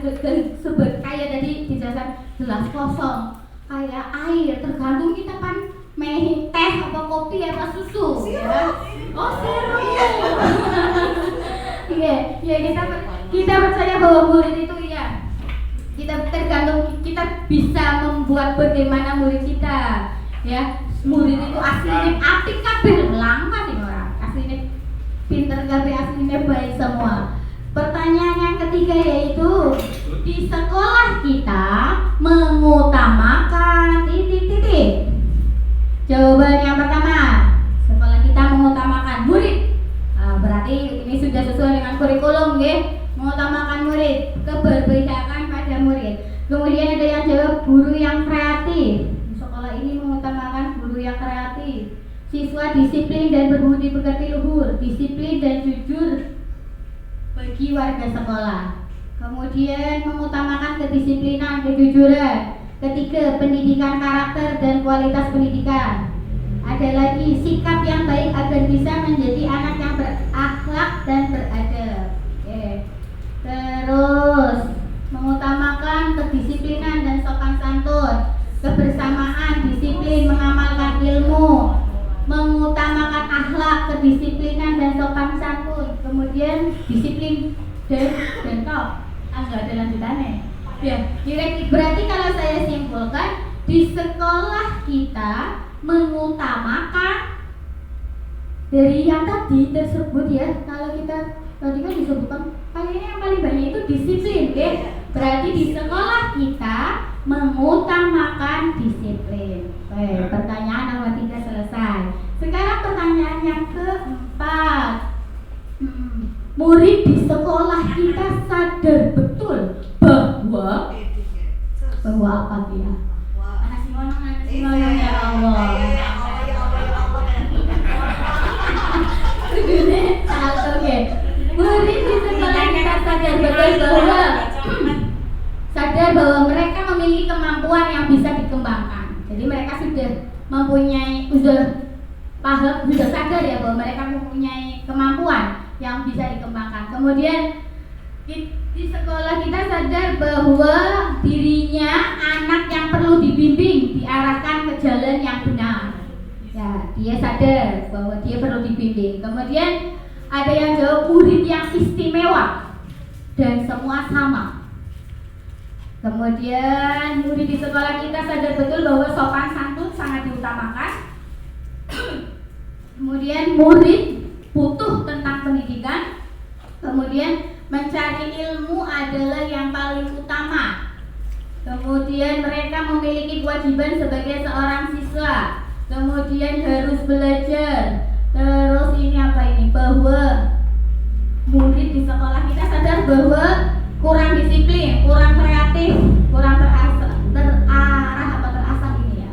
kayak tadi dijelaskan gelas kosong, kayak air, tergantung kita kan meh teh apa kopi apa susu, ya. Oh seru. Ya kita percaya bahwa murid itu ya, kita tergantung kita bisa membuat bagaimana murid kita, ya. Murid itu aslinya apik kabeh, langka sih orang aslinya pinter kabeh, aslinya baik semua. Pertanyaan yang ketiga yaitu, di sekolah kita mengutamakan titik-titik. Jawaban yang pertama, sekolah kita mengutamakan murid. Berarti ini sudah sesuai dengan kurikulum, ya. Mengutamakan murid, keberpihakan pada murid. Kemudian ada yang jawab guru yang kreatif. Di sekolah ini mengutamakan guru yang kreatif. Siswa disiplin dan berbudi pekerti luhur, disiplin dan jujur bagi warga sekolah. Kemudian mengutamakan kedisiplinan, kejujuran. Ketiga, pendidikan karakter dan kualitas pendidikan. Ada lagi, sikap yang baik agar bisa menjadi anak yang berakhlak dan beradab. Terus mengutamakan kedisiplinan dan sopan santun, kebersamaan, disiplin, mengamalkan ilmu, mengutamakan akhlak, kedisiplinan dan sopan santun. Kemudian disiplin dan top. Enggak ada lanjutannya. Ya, berarti kalau saya simpulkan, di sekolah kita mengutamakan dari yang tadi tersebut, ya. Kalau kita tadi kan disebutkan kayaknya yang paling banyak itu disiplin, ya. Berarti di sekolah kita mengutamakan disiplin. Pertanyaan nomor 3 selesai. Sekarang pertanyaan yang keempat. Murid di sekolah kita sadar betul bahwa apa dia? Anak si ngomong ya Allah. Oke. Murid di sekolah kita sadar betul bahwa mereka memiliki kemampuan yang bisa dikembangkan. Jadi mereka sudah paham, sudah sadar ya bahwa mereka mempunyai kemampuan yang bisa dikembangkan. Kemudian di sekolah kita sadar bahwa dirinya anak yang perlu dibimbing, diarahkan ke jalan yang benar. Ya, dia sadar bahwa dia perlu dibimbing. Kemudian ada yang jawab murid yang istimewa dan semua sama. Kemudian murid di sekolah kita sadar betul bahwa sopan santun sangat diutamakan. Kemudian murid butuh tentang pendidikan. Kemudian mencari ilmu adalah yang paling utama. Kemudian mereka memiliki kewajiban sebagai seorang siswa. Kemudian harus belajar. Terus ini apa ini? Bahwa murid di sekolah kita sadar bahwa kurang disiplin, kurang kreatif, kurang terarah atau terasah ini ya.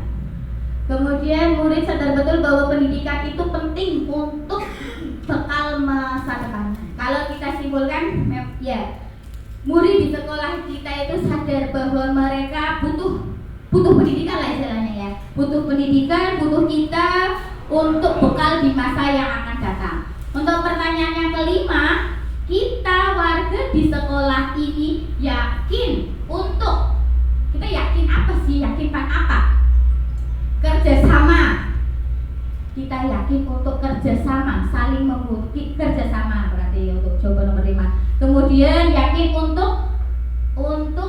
Kemudian murid sadar betul bahwa pendidikan itu penting untuk bekal masa depan. Kalau kita simpulkan, ya, murid di sekolah kita itu sadar bahwa mereka butuh pendidikan lah istilahnya ya, butuh pendidikan, butuh kita untuk bekal di masa yang akan datang. Untuk pertanyaan yang kelima, kita warga di sekolah ini yakin untuk, kita yakin apa sih? Yakinkan apa? Kerjasama. Kita yakin untuk kerjasama, saling membutuhkan kerjasama, berarti untuk jawaban nomor 5. Kemudian yakin untuk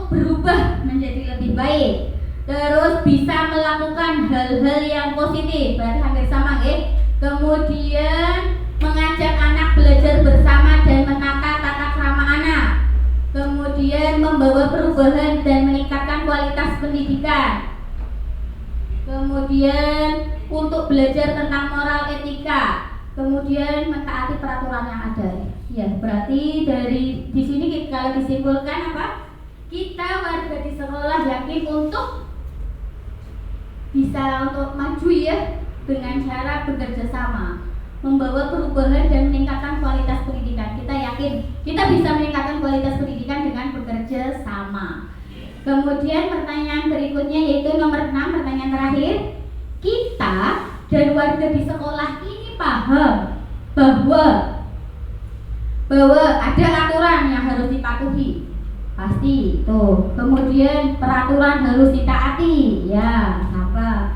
berubah menjadi lebih baik. Terus bisa melakukan hal-hal yang positif, berarti hampir sama ya. Kemudian mengajak anak belajar bersama dan menata tata krama anak. Kemudian membawa perubahan dan meningkatkan kualitas pendidikan. Kemudian untuk belajar tentang moral etika. Kemudian mentaati peraturan yang ada. Ya, berarti dari di sini kalau disimpulkan apa? Kita warga di sekolah yakin untuk bisa untuk maju ya dengan cara bekerja sama, membawa perubahan dan meningkatkan kualitas pendidikan. Kita yakin kita bisa meningkatkan kualitas pendidikan dengan bekerja sama. Kemudian pertanyaan berikutnya yaitu nomor 6, pertanyaan terakhir. Kita dan warga di sekolah ini paham bahwa ada aturan yang harus dipatuhi. Pasti tuh. Kemudian peraturan harus ditaati. Ya, apa?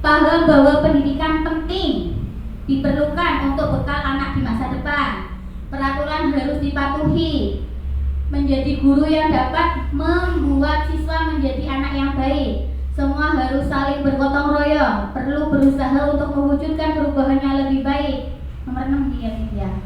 Paham bahwa pendidikan penting, diperlukan untuk bekal anak di masa depan. Peraturan harus dipatuhi. Menjadi guru yang dapat membuat siswa menjadi anak yang baik. Semua harus saling bergotong royong. Perlu berusaha untuk mewujudkan perubahan yang lebih baik. Nomor 6 ya.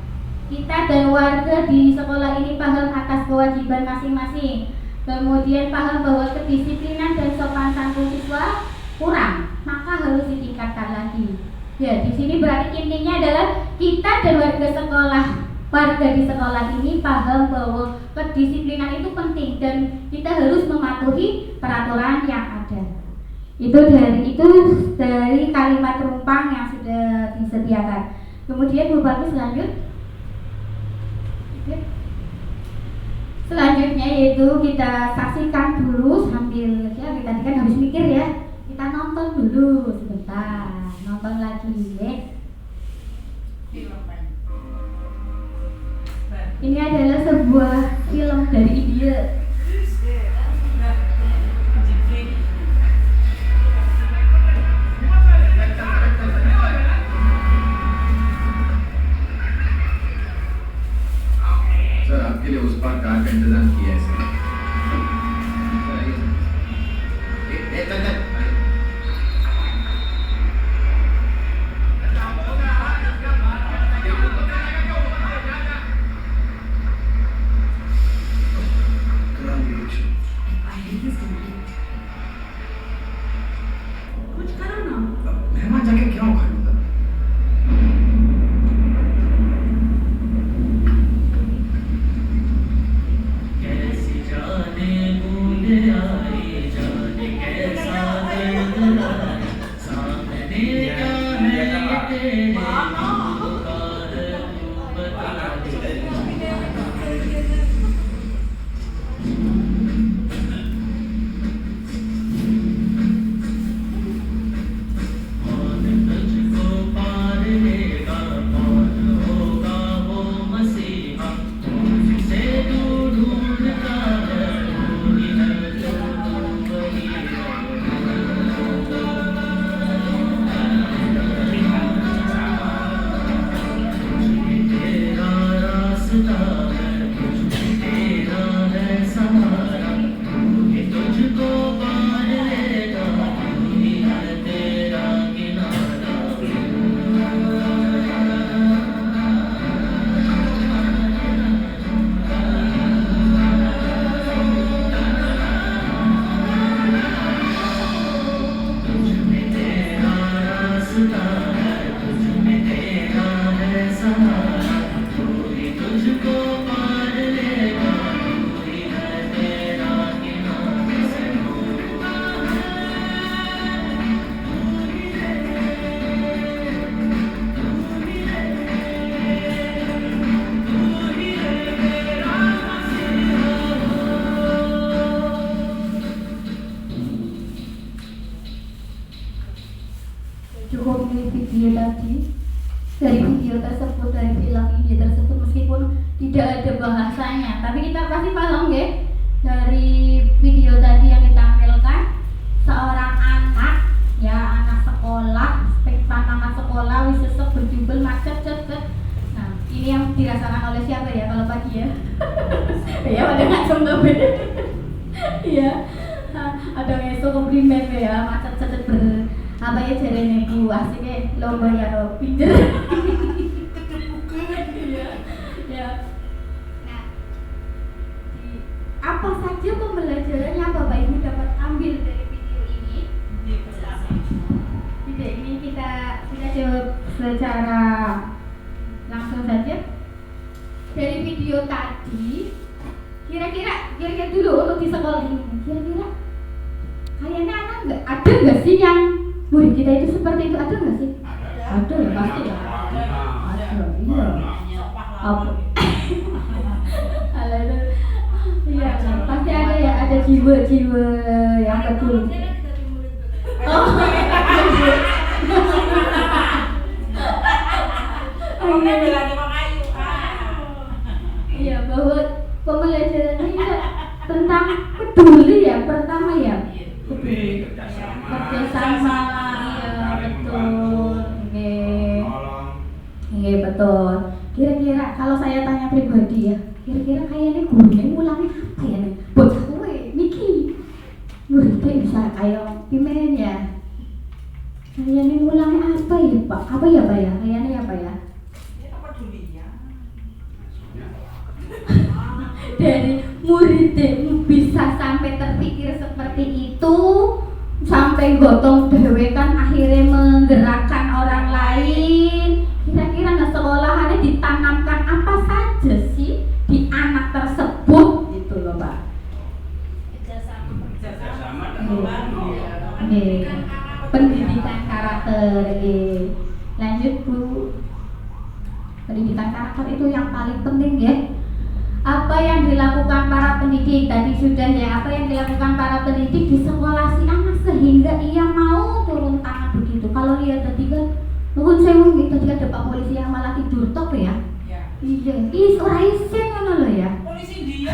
Kita dan warga di sekolah ini paham atas kewajiban masing-masing. Kemudian paham bahwa kedisiplinan dan sopan santun siswa kurang, maka harus ditingkatkan lagi. Ya, di sini berarti intinya adalah kita dan warga di sekolah ini paham bahwa kedisiplinan itu penting dan kita harus mematuhi peraturan yang ada. Itu dari kalimat rumpang yang sudah disediakan. Kemudian Bu Bagus lanjut. Selanjutnya yaitu kita saksikan dulu sambil ya kita tadi kan habis mikir ya. Kita nonton dulu sebentar. Nonton lagi ya. Ini adalah sebuah film dari India. Sir आपके लिए उस पार कार का इंतजाम किया है sir cukup melihat video tadi. Dari video tersebut, dari film ini tersebut, meskipun tidak ada bahasanya, tapi kita pasti paham ya. Dari video tadi yang ditampilkan, seorang anak, ya anak sekolah, anak sekolah wis sesek berjubel macet. Nah, ini yang dirasakan oleh siapa ya kalau pagi ya? Ya pada ngacung tapi. Iya. Ada ngeso komplimen ya, macet apa ya jarene Bu asik lomba ya lo pinggir. Ya. Nah, apa saja pembelajaran yang Bapak Ibu dapat ambil dari video ini? Video ini kita jawab secara langsung saja. Dari video tadi, kira-kira dulu untuk di sekolah ini, kira-kira kayaknya ada nggak sih yang murid kita itu seperti itu, ada nggak sih? Ada ya pasti ya. Ada, iya. Apa? Iya, pasti ada ya, ada jiwa-jiwa yang betul. Oh, iya, bahwa pembelajarannya itu tentang peduli ya, pertama ya. Kerjasama, iya betul. Iya betul. Kira-kira kalau saya tanya pribadi ya, kira-kira kayaknya gurunya ngulangin apa ya nih? Bocah kowe niki muridnya bisa kayak pimen ya. Kayaknya ngulangin apa ya Pak? Apa ya Pak ya? Kayaknya apa ya? Dari muridnya bisa sampai terpikir seperti itu, sampai gotong dewekan akhirnya menggerakkan orang lain. Kira-kira nah sekolahannya ditanamkan apa saja sih di anak tersebut gitu loh Pak. Kerjasama dan membantu. Pendidikan karakter. Lanjut Bu. Pendidikan karakter itu yang paling penting ya. Apa yang dilakukan para pendidik tadi sudah ya, apa yang dilakukan para pendidik di sekolah si anak sehingga ia mau turun tangan begitu. Kalau lihat tadi kan nuhun sewu gitu, tadi ada Pak polisi yang malah tidur top ya. Iya, ora isen ngono lho ya. Polisi dia.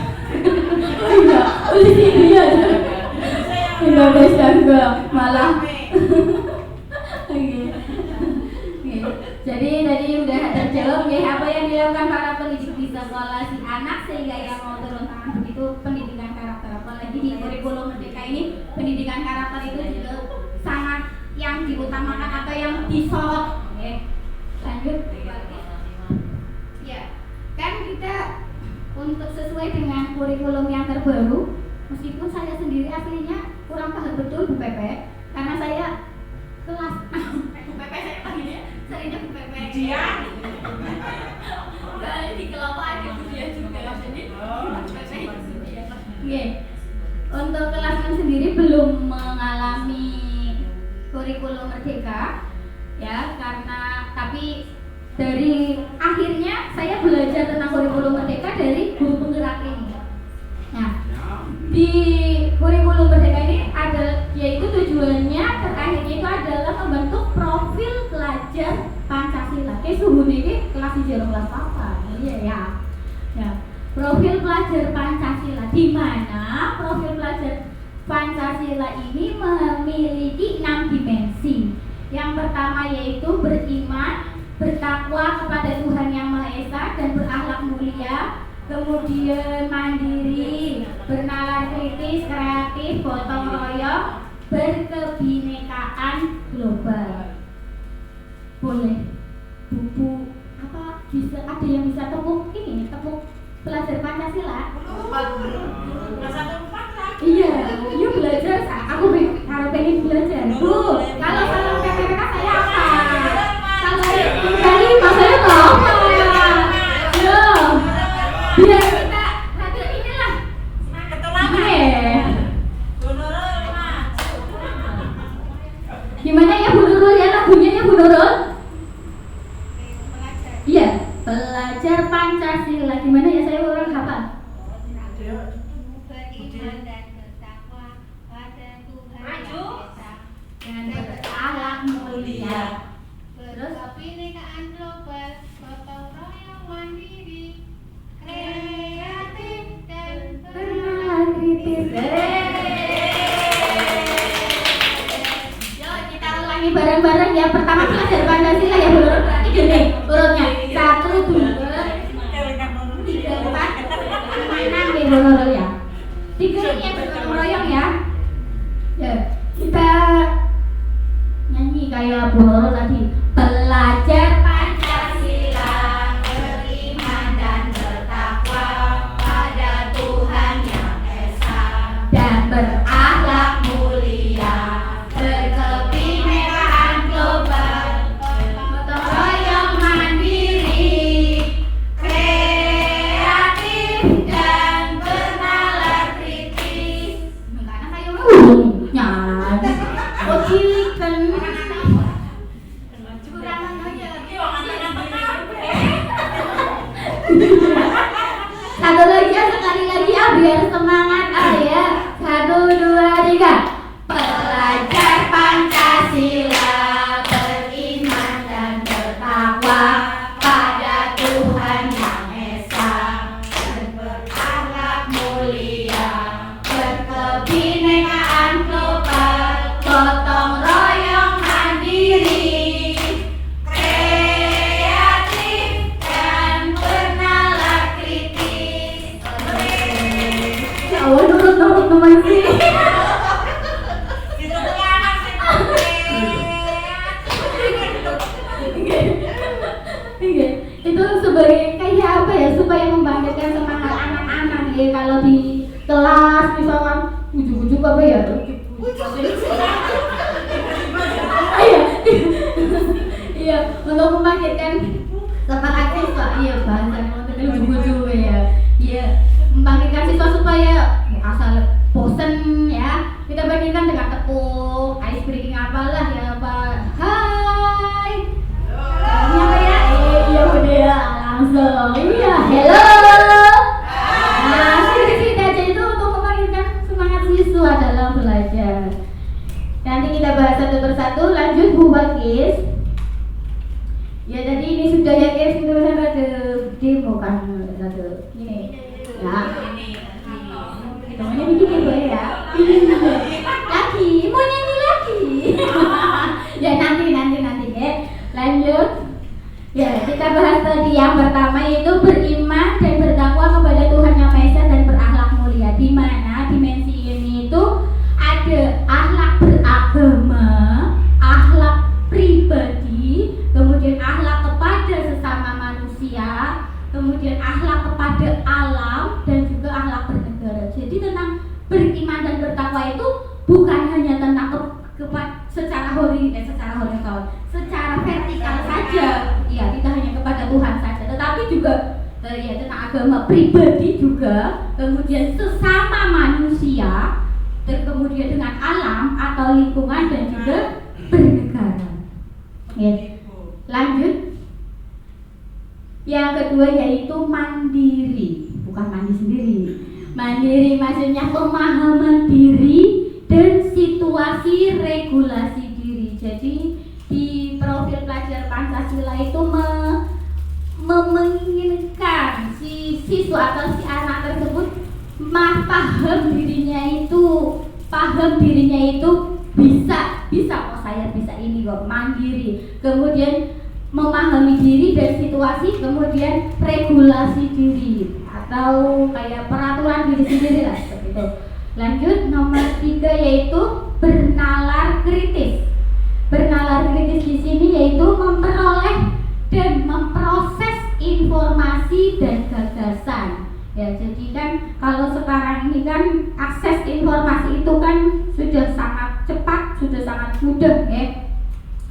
Iya, polisi dia. Indonesia enggak malah. Jadi tadi udah terjawab ya, apa yang dilakukan para pendidik di sekolah si anak sehingga ia mau turun tangan begitu. Pendidikan karakter, apalagi di kurikulum Merdeka ini pendidikan karakter itu juga sangat yang diutamakan atau yang disorot. Lanjut. Ya, kan kita untuk sesuai dengan kurikulum yang terbaru, meskipun saya sendiri aslinya kurang paham betul Bu Pepe, karena saya kelas Bu Pepe saya panggilnya seringnya Bu Pepe. Dia. Di kelompok ada Bu Dia juga, jadi Bu Pepe itu dia. Oke. Untuk kelas 6 sendiri belum mengalami kurikulum Merdeka, ya karena tapi dari akhirnya saya belajar tentang kurikulum Merdeka dari guru penggerak ini. Nah, di kurikulum Merdeka ini ada, yaitu tujuannya terakhirnya itu adalah membentuk profil pelajar Pancasila. Kayak suhu ini kelas 1 kelas apa? Iya ya. Ya, profil pelajar Pancasila, di mana profil pelajar Pancasila ini memiliki 6 dimensi. Yang pertama yaitu beriman, bertakwa kepada Tuhan Yang Maha Esa dan berakhlak mulia, kemudian mandiri, bernalar kritis, kreatif, gotong royong, berkebinekaan global. Boleh buku apa bisa ada yang bisa tepuk ini, tepuk pelajar Pancasila? Iya, yuk belajar. Aku kalau pengen belajar. Bu, kalau salah PPK saya apa? Kalau kali saya tahu apa? Yo, biar kita ada inilah. Gimana ya Bu Nurul ya lagunya ya Bu Nurul? Iya, pelajar Pancasila. Gimana ya saya orang hafal? Beriman dan bertakwa pada Tuhan dan berakhlak mulia. mulia. Terus Kebinekaan global, gotong royong mandiri, kreatif dan bernalar kritis. Yuk kita ulangi bareng-bareng ya. Pertama belajar Pancasila ya, Bu. Ini gini urutnya 1, 2, 3, 4, 5, 6 nih, Bu ya. 3 yang bergotong royong ya. Ya, kita nyanyi kayak Bu Nurul tadi. Belajar Pancasila, beriman dan bertakwa pada Tuhan Yang Esa, dan berakhlak mulia, berkebinekaan global, gotong royong mandiri, kreatif dan bernalar kritis. Makanya kayak nyanyi. Oh cilikan. Satu lagi ya, sekali lagi ya, biar semangat ya. 1, 2, 3. Belajar Pancasila, beriman dan bertakwa pada Tuhan Yang Esa, dan berakhlak mulia, berkebinekaan global, gotong royong mandiri, kreatif dan bernalar kritis. Ya Allah, nurut teman sih. Itu punya anak sih. Itu sebagai kayak apa ya, supaya membangkitkan semangat anak-anak ya. Kalau di kelas misalkan ujuk-ujuk apa ya, iya, untuk membangkitkan semangat siswa. Iya, bahasa ujuk-ujuk ya. Iya, membangkitkan siswa supaya asal bosen ya, kita bandingkan dengan tepuk ice breaking apalah ya, Pak. Hai, ini apa ya? Iya udah langsung. Iya, hello. Nah, sedikit aja itu untuk membangkitkan semangat siswa dalam belajar. Nanti kita bahas satu persatu. Lanjut Bu Bakis. Ya tadi ini sudah ya guys, itu ada demo kan satu ini. Ya. Temennya bikin ya Bu ya. Lagi, mau nyanyi lagi. Ya nanti ya. Lanjut. Ya, kita bahas tadi yang pertama yaitu beriman dan bertakwa kepada Tuhan Yang Maha Esa dan berakhlak mulia. Di mana dimensi ini itu ada akhlak beragama, akhlak pribadi, kemudian akhlak kepada sesama manusia, kemudian akhlak kepada alam, dan juga akhlak bernegara. Jadi tentang beriman dan bertakwa itu bukan hanya tentang secara horizontal, secara vertikal saja. Ya, tidak hanya kepada Tuhan saja, tetapi juga ya tentang agama pribadi juga, kemudian sesama manusia, dan kemudian dengan alam atau lingkungan dan juga bernegara. Ya. Lanjut. Yang kedua yaitu mandiri, bukan mandi sendiri. Mandiri maksudnya pemahaman diri dan situasi regulasi diri. Jadi di profil pelajar Pancasila itu menginginkan si siswa atau si anak tersebut paham dirinya itu bisa kok, saya bisa ini kok, mandiri, kemudian memahami diri dan situasi, kemudian regulasi diri atau kayak peraturan diri sendiri lah seperti itu. Lanjut nomor 3 yaitu bernalar kritis. Bernalar kritis di sini yaitu memperoleh dan memproses informasi dan gagasan. Ya, jadi kan kalau sekarang ini kan akses informasi itu kan sudah sangat cepat, sudah sangat mudah ya.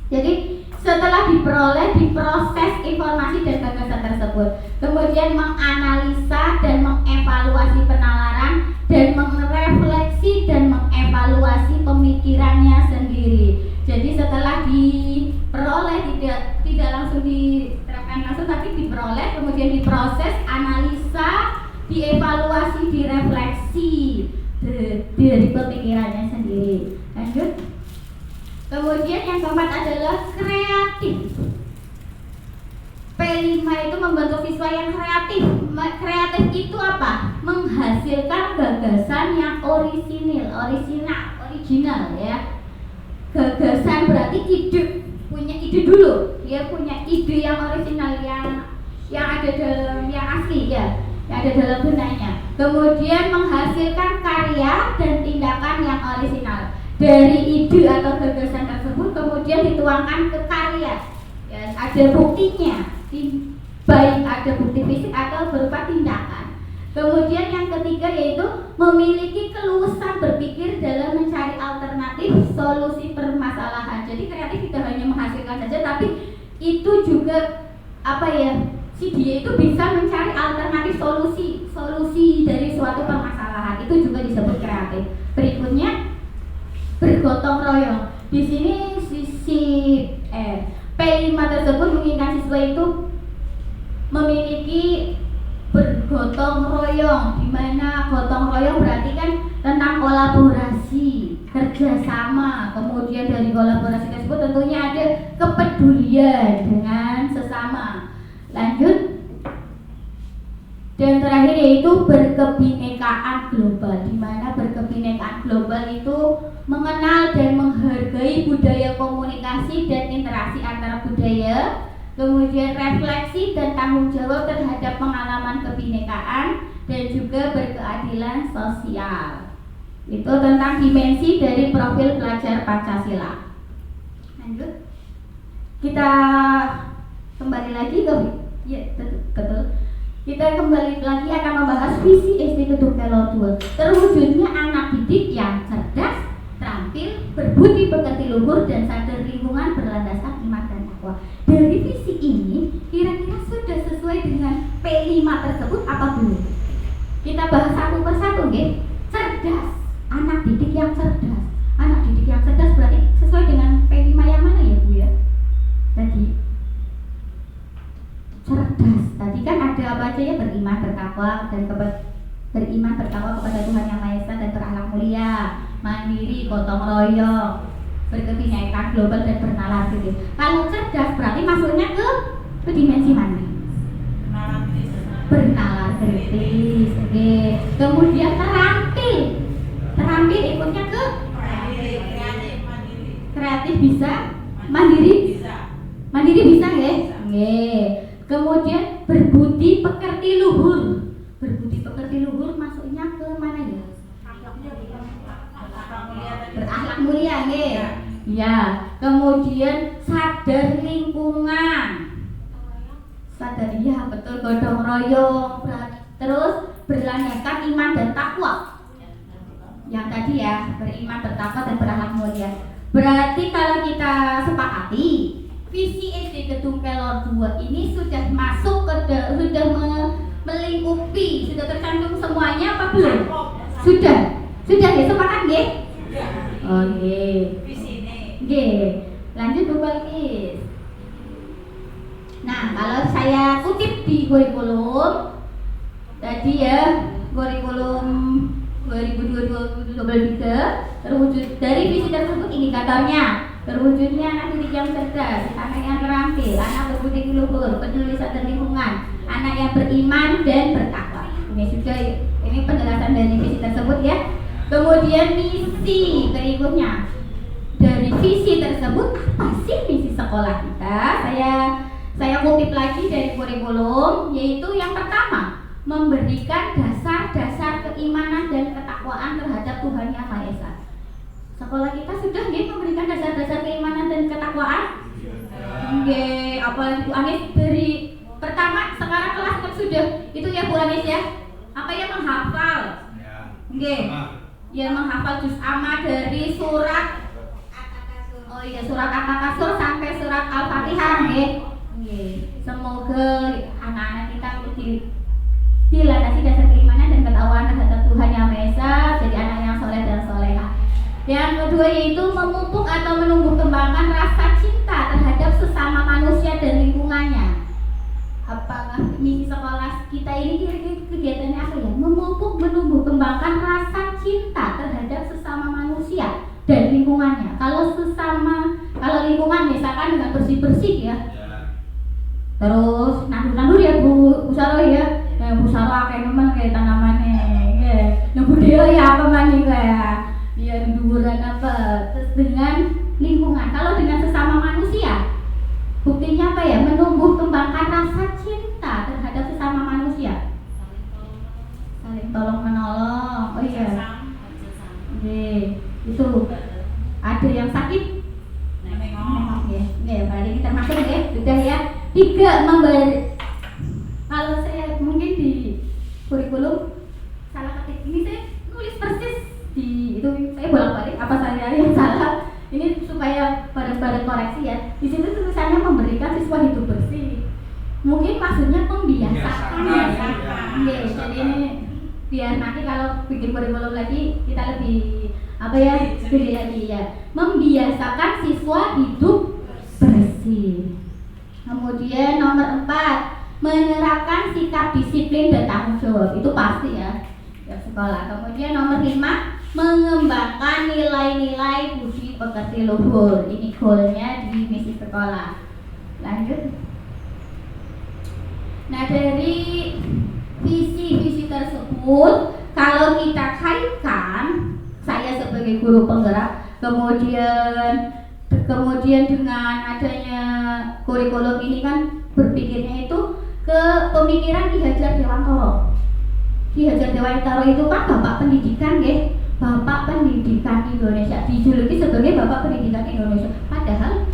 Jadi setelah diperoleh, diproses informasi dan gagasan tersebut, kemudian menganalisa dan mengevaluasi penalaran dan merefleksi dan mengevaluasi pemikirannya sendiri. Jadi setelah diperoleh, tidak langsung diterapkan langsung, tapi diperoleh, kemudian diproses, analisa, dievaluasi, direfleksi dari pemikirannya sendiri. Lanjut. Kemudian Kemudian yang keempat adalah kreatif. P5 itu membentuk siswa yang kreatif. Kreatif itu apa? Menghasilkan gagasan yang original ya. Gagasan berarti punya ide dulu. Dia punya ide yang original yang ada dalam yang asli ya, yang ada dalam benaknya. Kemudian menghasilkan karya dan tindakan yang original. Dari ide atau gagasan tersebut kemudian dituangkan ke karya. Ya, ada buktinya. Baik ada bukti fisik atau berupa tindakan. Kemudian yang ketiga yaitu memiliki keluasan berpikir dalam mencari alternatif solusi permasalahan. Jadi kreatif tidak hanya menghasilkan saja, tapi itu juga si dia itu bisa mencari alternatif solusi dari suatu permasalahan. Itu juga disebut kreatif. Berikutnya bergotong royong. Di sini P5 tersebut menginginkan siswa itu memiliki bergotong royong, di mana gotong royong berarti kan tentang kolaborasi, kerjasama. Kemudian dari kolaborasi tersebut tentunya ada kepedulian dengan sesama. Lanjut. Dan terakhir yaitu berkebinekaan global, di mana berkebinekaan global itu mengenal dan menghargai budaya komunikasi dan interaksi antar budaya, kemudian refleksi dan tanggung jawab terhadap pengalaman kebinekaan, dan juga berkeadilan sosial. Itu tentang dimensi dari profil pelajar Pancasila. Lanjut. Kita kembali lagi ke betul. Kita kembali lagi akan membahas visi SD Kedung Kelor 2. Terwujudnya anak didik yang cerdas, terampil, berbudi pekerti luhur, dan sadar lingkungan berlandaskan iman dan takwa. Dari visi ini, kira-kira sudah sesuai dengan P5 tersebut apa belum? Kita bahas satu persatu, nggih. Cerdas, anak didik yang cerdas. Anak didik yang cerdas berarti sesuai dengan P5 yang mana ya, Bu ya? Tadi cerdas. Tadi kan ada apa aja ya? Beriman, bertakwa, dan beriman, bertakwa kepada Tuhan Yang Maha Esa dan berakhlak mulia, mandiri, gotong royong, berkebinekaan global, dan bernalar kritis. Kalau cerdas berarti masuknya ke dimensi mana? Bernalar kritis. Oke. Kemudian terampil. Terampil ikutnya ke kreatif bisa, mandiri bisa ya? Nggih. Kemudian berbudi pekerti luhur. Berbudi pekerti luhur masuknya ke mana ya? Berakhlak mulia nggih. Ya. Kemudian sadar lingkungan. Sadar ya betul, gotong royong. Terus berlandaskan iman dan takwa. Yang tadi ya, beriman, bertakwa, dan berakhlak mulia. Berarti kalau kita sepakati visi SD Kedung Kelor 2 ini sudah masuk sudah melingkupi, sudah tercantum semuanya apa belum? Sudah ya, sepakat nggih? Oke. Visi ini. Nggih. Lanjut Bu Balkis. Nah, kalau saya kutip di kurikulum tadi ya, kurikulum 2022-2023, terwujud dari visi tersebut indikatornya terwujudnya anak didik yang cerdas, anak yang terampil, anak berbudi luhur, peduli sadar lingkungan, anak yang beriman dan bertakwa. Ini penjelasan dari visi tersebut ya. Kemudian misi berikutnya. Dari visi tersebut apa sih misi sekolah kita? Saya kutip lagi dari kurikulum, yaitu yang pertama, memberikan dasar-dasar keimanan dan ketakwaan terhadap Tuhan Yang Maha Esa. Sekolah kita sudah nggih memberikan dasar-dasar keimanan dan ketakwaan? Nggih, apalagi Bu Anis dari pertama sekarang kelas kan sudah itu ya Bu Anis ya. Apa ya, menghafal? Nggih. Ya menghafal juz amma dari surat surat At-Takasur sampai surat Al-Fatihah nggih. Nggih. Semoga anak-anak kita dilandasi dasar keimanan dan ketakwaan terhadap Tuhan Yang Maha Esa, jadi anak yang soleh dan soleha. Yang kedua yaitu memupuk atau menumbuh kembangkan rasa cinta terhadap sesama manusia dan lingkungannya. Apakah misi sekolah kita ini kira-kira kegiatannya apa ya? Memupuk, menumbuh kembangkan rasa cinta terhadap sesama manusia dan lingkungannya. Kalau lingkungan, misalkan dengan bersih-bersih ya. Terus nandur-nandur ya Bu Saro ya. Bu Saro kayak nemen kayak tanamannya. Ya. Nah budaya ya apa maning kayak ya duduran apa. Terus dengan lingkungan. Kalau dengan sesama manusia, buktinya apa ya? Menumbuh kembangkan rasa cinta terhadap sesama manusia. Saling tolong menolong. Oh iya. Oke, itu ada yang sakit. Nengok ya. Nih, berarti ini termasuk ya. Sudah ya. 3 memberi. Kalau saya mungkin di kurikulum salah ketik ini saya nulis persis di itu saya bolak-balik apa saya yang salah. Ini supaya bareng-bareng koreksi ya. Di situ tulisannya memberikan siswa hidup bersih. Mungkin maksudnya membiasakan ya. Iya, jadi ini biar nanti kalau bikin kurikulum lagi kita lebih apa ya, lebih lagi ya. Membiasakan siswa hidup bersih. Kemudian nomor 4, menerapkan sikap disiplin dan tanggung jawab. Itu pasti ya, ya sekolah. Kemudian nomor 5, mengembangkan nilai-nilai budi pekerti luhur. Ini goalnya di misi sekolah. Lanjut. Nah dari visi-visi tersebut kalau kita kaitkan, saya sebagai guru penggerak, kemudian dengan adanya kurikulum ini kan berpikirnya itu ke pemikiran Ki Hajar Dewantara. Ki Hajar Dewantara itu kan bapak pendidikan ya, bapak pendidikan Indonesia, dijuluki sebagai bapak pendidikan Indonesia. Padahal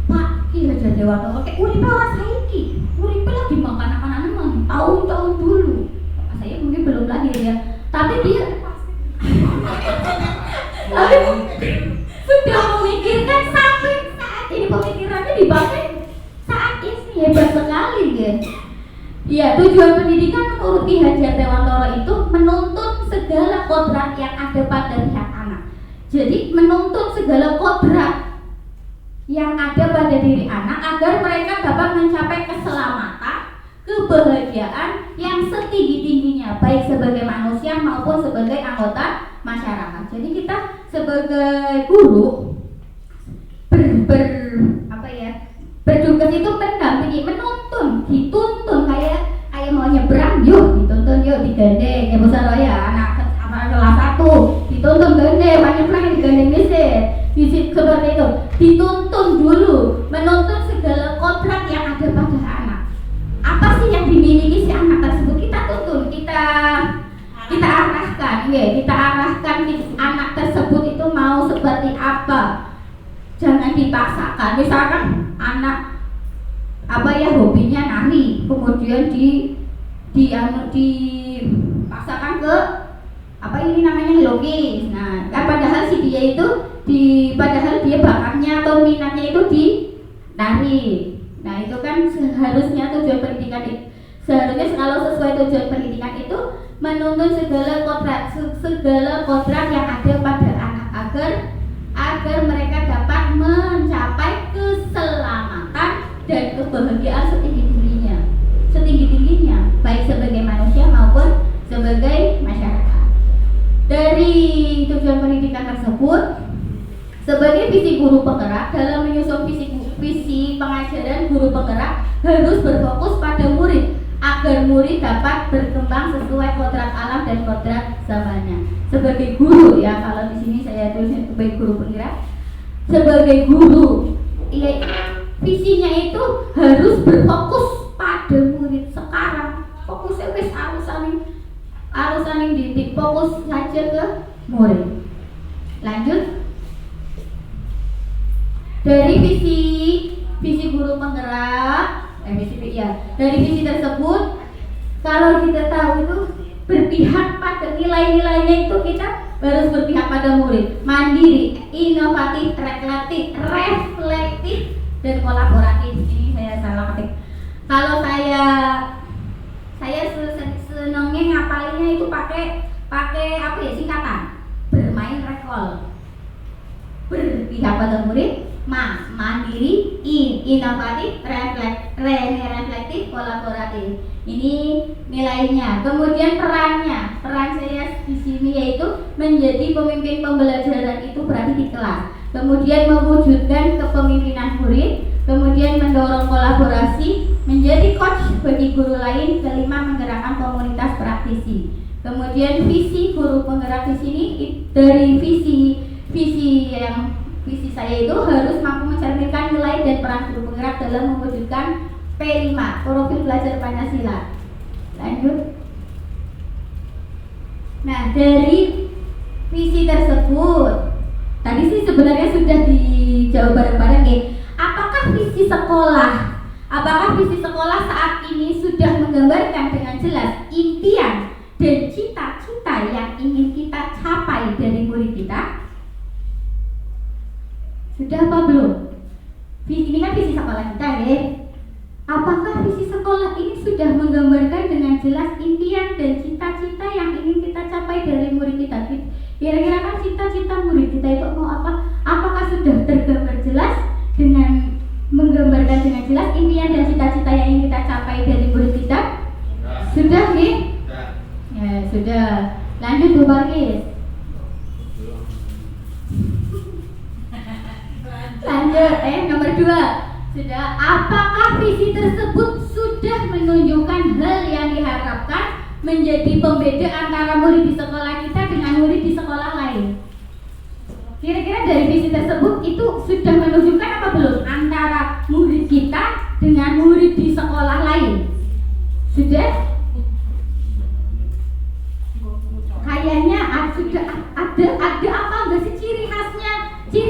Pak Ki Hajar Dewantara kayak uripe ora saiki, uripe lagi makan anak-anak tahun-tahun dulu. Bapak saya mungkin belum lahir ya, tapi dia sudah memikirkan sampai saat ini, pemikirannya dipakai saat ini, hebat sekali ya. Ya, tujuan pendidikan menurut Ki Hajar Dewantara itu menuntun segala kodrat yang ada pada pihak anak. Jadi menuntun segala kodrat yang ada pada diri anak agar mereka dapat mencapai keselamatan, kebahagiaan yang setinggi-tingginya, baik sebagai manusia maupun sebagai anggota masyarakat. Jadi kita sebagai guru bertugas itu mendampingi, menuntun, dituntun kayak mau nyebrang, yuk dituntun, yuk digandeng. Ya Bu Saro ya, anak kelas 1 dituntun gandeng, mau nyebrang digandeng visit seperti itu. Dituntun dulu, menuntun segala kodrat yang ada pada anak. Apa sih yang dimiliki si anak tersebut, kita tuntun, kita arahkan, ya, kita arahkan anak tersebut itu mau seperti apa. Jangan dipaksakan. Misalkan anak hobinya nari, kemudian dipaksakan ke ini namanya logis. Nah, kan padahal si dia itu padahal dia bakatnya atau minatnya itu di nari. Nah, itu kan seharusnya tujuan pendidikan itu. Seharusnya kalau sesuai tujuan pendidikan itu menuntun segala kodrat yang ada pada anak agar mereka dapat mencapai keselamatan dan kebahagiaan setinggi-tingginya, baik sebagai manusia maupun sebagai masyarakat. Dari tujuan pendidikan tersebut, sebagai visi guru penggerak, dalam menyusun visi pengajaran guru penggerak harus berfokus pada murid agar murid dapat berkembang sesuai kodrat alam dan kodrat zamannya. Sebagai guru ya, kalau di sini saya tulis sebagai guru penggerak, sebagai guru, ya, visinya itu harus berfokus pada murid sekarang. Fokusnya wis harus saling didik, fokus saja ke murid. Lanjut. Dari visi guru penggerak, dari visi tersebut, kalau kita tahu itu berpihak pada nilai-nilainya, itu kita harus berpihak pada murid, mandiri, inovatif, reflektif, dan kolaboratif. Ini saya salah ketik. Kalau saya senangnya ngapalinnya itu pakai singkatan, bermain rekol, berpihak pada murid, mandiri, inovatif, reflektif, kolaboratif. Ini nilainya. Kemudian peran saya di sini yaitu menjadi pemimpin pembelajaran, itu berarti di kelas. kemudian mewujudkan kepemimpinan murid, kemudian mendorong kolaborasi, menjadi coach bagi guru lain, kelima menggerakkan komunitas praktisi. Kemudian visi guru penggerak di sini dari visi saya itu harus mampu mencerminkan nilai dan peran guru penggerak dalam mewujudkan P5, profil belajar Pancasila. Lanjut. Nah, dari visi tersebut tadi sih sebenarnya sudah dijawab bareng-bareng ya. Apakah visi sekolah saat ini sudah menggambarkan dengan jelas impian dan cita-cita yang ingin kita capai dari murid kita? Sudah apa belum? Ini kan visi sekolah kita ya. Apakah visi sekolah ini sudah menggambarkan dengan jelas impian dan cita-cita yang ingin kita capai dari murid kita? Kira-kira kan cita-cita murid kita itu mau apa? Apakah sudah tergambar jelas dengan menggambarkan dengan jelas impian dan cita-cita yang ingin kita capai dari murid kita? Sudah nih? Ya, sudah. Lanjut Bu Barkis. Lanjut, nomor 2. Sudah, apakah visi tersebut sudah menunjukkan hal yang diharapkan menjadi pembeda antara murid di sekolah kita dengan murid di sekolah lain? Kira-kira dari visi tersebut itu sudah menunjukkan apa belum antara murid kita dengan murid di sekolah lain? Sudah? Kayaknya sudah ada apa enggak sih ciri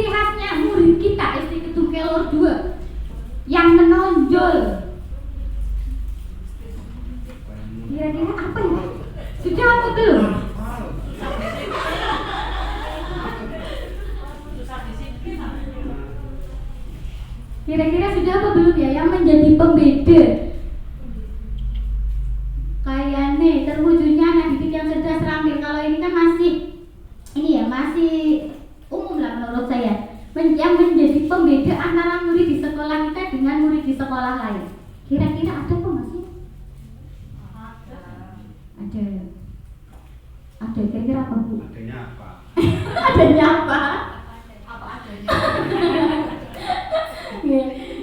khasnya murid kita SD Kedung Kelor 2 yang menonjol? Kira-kira apa ya? Sudah apa belum? Kira-kira sudah apa belum ya yang menjadi pembeda? Kayaknya terwujudnya anak didik yang cerdas terampil. Kalau ini kan masih umum lah menurut saya. Yang menjadi pembeda antara murid di sekolah kita dengan murid di sekolah lain. Kira-kira ada apa masih? Ada. Kira-kira apa Bu? Adanya apa? Adanya apa? Apa adanya?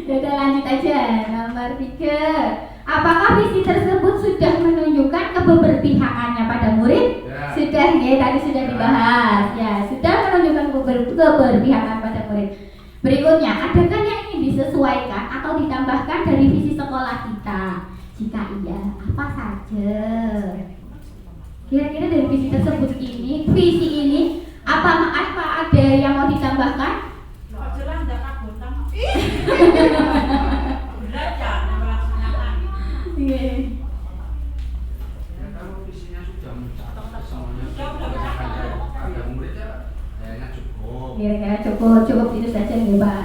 Ya udah lanjut aja. Nomor 3. Apakah visi tersebut sudah menunjukkan keberpihakannya pada murid? Ya. Sudah ya, tadi sudah dibahas. Ya, sudah menunjukkan keberpihakan pada murid. Berikutnya, adakah yang ingin disesuaikan atau ditambahkan dari visi sekolah kita? Jika iya, apa saja? Kira-kira dari visi tersebut visi ini apa ada yang mau ditambahkan? Kok jelas enggak kabutan? Belajar melaksanakan. Iya. Ya kalau visinya sudah mencapai semuanya ada muridnya kayaknya cukup. Kira-kira cukup itu saja nih Pak.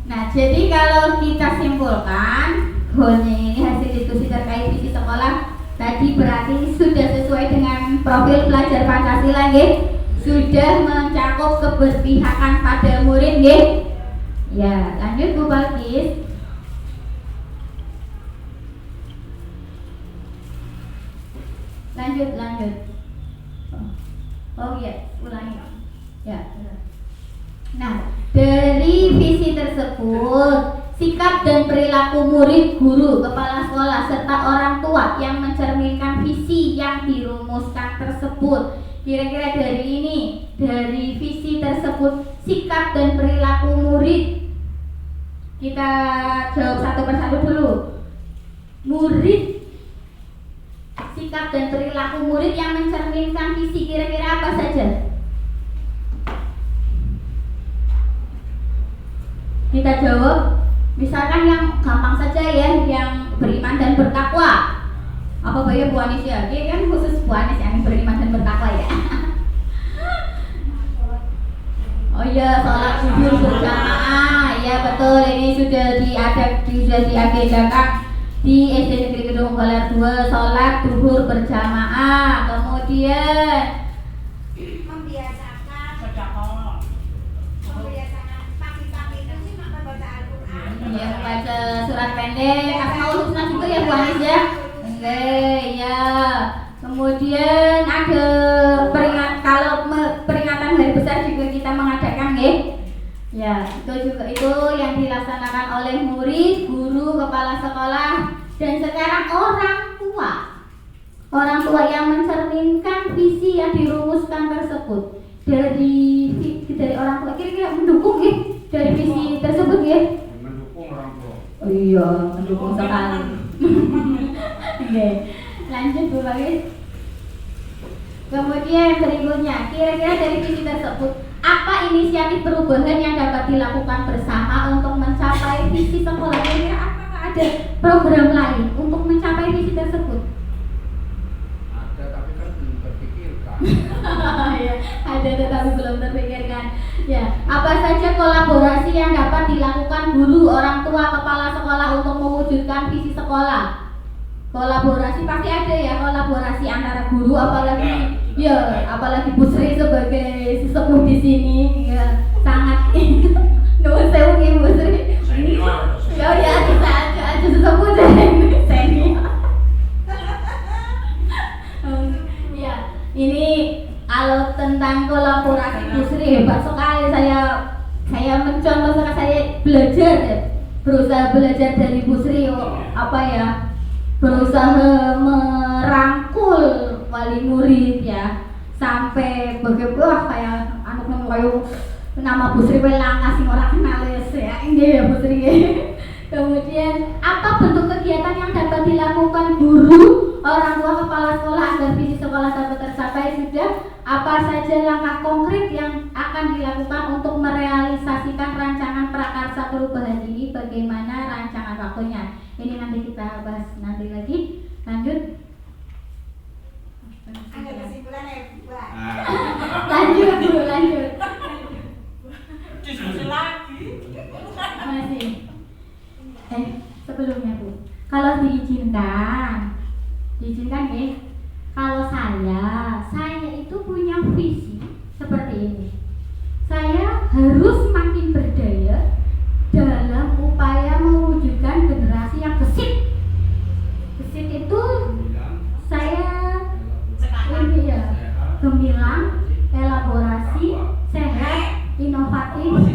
Nah, jadi kalau kita simpulkan ini hasil diskusi terkait visi sekolah tadi berarti sudah sesuai dengan profil pelajar Pancasila nggih? Sudah mencakup keberpihakan pada murid nggih? Ya, lanjut Bu Balkis. Lanjut. Oh iya, ulangi. Ya. Nah, dari visi tersebut, sikap dan perilaku murid, guru, kepala sekolah, serta orang tua yang mencerminkan visi yang dirumuskan tersebut. Kira-kira dari visi tersebut, sikap dan perilaku murid, kita jawab satu persatu dulu. Murid, sikap dan perilaku murid yang mencerminkan visi, kira-kira apa saja? Kita jawab, misalkan yang gampang saja ya, yang beriman dan bertakwa. Apa ya Bu Anis ya? Ini kan khusus Bu Anis yang beriman dan bertakwa ya. Oh iya, sholat zuhur berjamaah. Ya betul, ini sudah diagendakan di SD Negeri Kedung Kelor 2, sholat zuhur berjamaah. Kemudian Membiasakan pagi-pagi itu sih maka baca Al-Quran. ya membaca surat pendek, Asmaul Husna juga ya Bu Anis ya. Oke, ya. Kemudian ada peringatan dalam hari besar juga kita mengadakan nggih. Ya, itu yang dilaksanakan oleh murid, guru, kepala sekolah, dan sekarang orang tua. Orang tua yang mencerminkan visi yang dirumuskan tersebut dari orang tua kira-kira mendukung ya dari visi tersebut ya. Mendukung orang tua. Oh iya, mendukung sekali. Oke, lanjut Bu Bagis. Kemudian berikutnya, kira-kira dari visi tersebut apa inisiatif perubahan yang dapat dilakukan bersama untuk mencapai visi sekolah? Kira-kira apakah ada program lain untuk mencapai visi tersebut? Ada tapi kan belum terpikirkan. Ya, ada tetapi belum terpikirkan. Ya, apa saja kolaborasi yang dapat dilakukan guru, orang tua, kepala sekolah untuk mewujudkan visi sekolah? Kolaborasi pasti ada ya, kolaborasi antara guru, apalagi apalagi Bu Sri sebagai sesepuh di sini ya sangat nuwun sewu nggih Bu Sri. Senior. Ya bisa aja sesepuh deh senior. Ya, ini kalau tentang kolaborasi Bu Sri hebat sekali. Saya mencontoh, saya berusaha belajar dari Bu Sri berusaha merangkul wali murid ya sampai bagaimana kayak nama Bu Sri langas sing ora kenal ya ini ya Bu Sri. Kemudian apa bentuk kegiatan yang dapat dilakukan guru, orang tua, kepala sekolah agar visi sekolah dapat tercapai? Sudah. Apa saja langkah konkret yang akan dilakukan untuk merealisasikan rancangan prakarsa perubahan ini? Bagaimana rancangan waktunya? Ini nanti kita bahas nanti lagi. Lanjut. Ada kesimpulan ya Bu? Lanjut Bu, lanjut. Diskusi lagi. Masih. Sebelumnya Bu, kalau diizinkan ya. Kalau saya itu punya visi seperti ini. Saya harus makin berdaya dalam upaya mewujudkan generasi yang gesit. Gesit itu saya ini ya, gemilang, elaborasi, sehat, inovatif,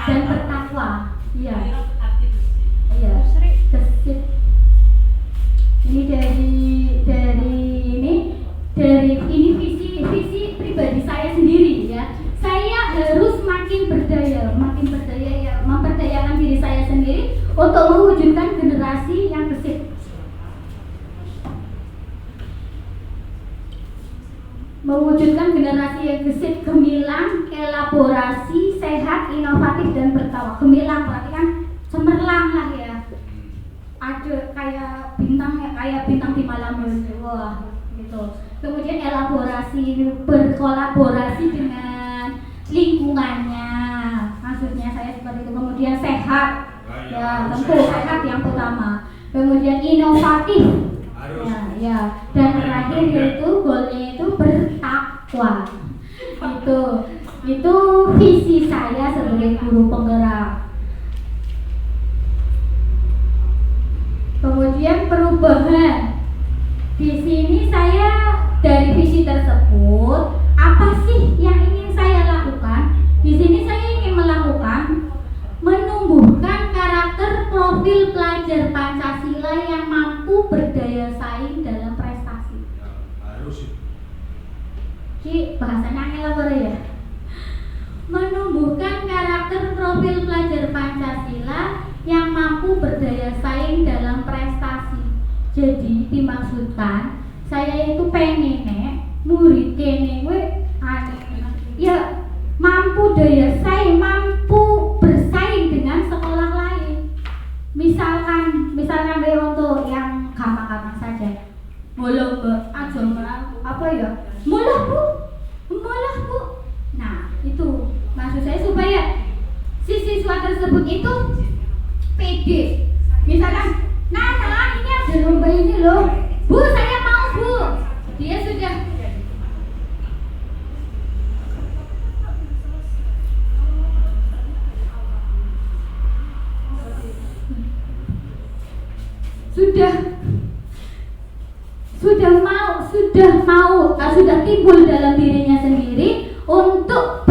dan bertakwa. Iya. Iya. Gesit. Ini dari visi pribadi saya sendiri ya. Saya harus makin berdaya ya, memperdayakan diri saya sendiri untuk mewujudkan generasi yang gesit. Mewujudkan generasi yang gesit, gemilang, elaborasi, sehat, inovatif, dan bertakwa. Gemilang berarti kan cemerlang lah ya. Ada kayak bintang di malam hari. Wah, gitu. Kemudian elaborasi, berkolaborasi dengan lingkungannya. Maksudnya saya seperti itu. Kemudian sehat. Ya, tentu sehat yang pertama. Kemudian inovatif. Ya. Dan terakhir yaitu goalnya itu bertakwa. Itu visi saya sebagai guru penggerak. Kemudian perubahan. Di sini saya dari visi tersebut, apa sih yang ingin saya lakukan? Di sini saya ingin melakukan menumbuhkan karakter profil pelajar Pancasila yang mampu berdaya saing dalam prestasi. Harus. Ki bahasanya angel apa ya? Menumbuhkan karakter profil pelajar Pancasila yang mampu berdaya saing dalam prestasi. Jadi dimaksudkan saya itu pengen murid kene ya mampu daya saing, mampu bersaing dengan sekolah lain. Misalkan untuk yang gampang-gampang saja. Lomba aja apa ya? Mulah Bu. Nah, itu maksud saya supaya si siswa tersebut itu pede. Misalkan, ini ada lomba ini loh, Bu, saya mau Bu. Dia sudah timbul dalam dirinya sendiri untuk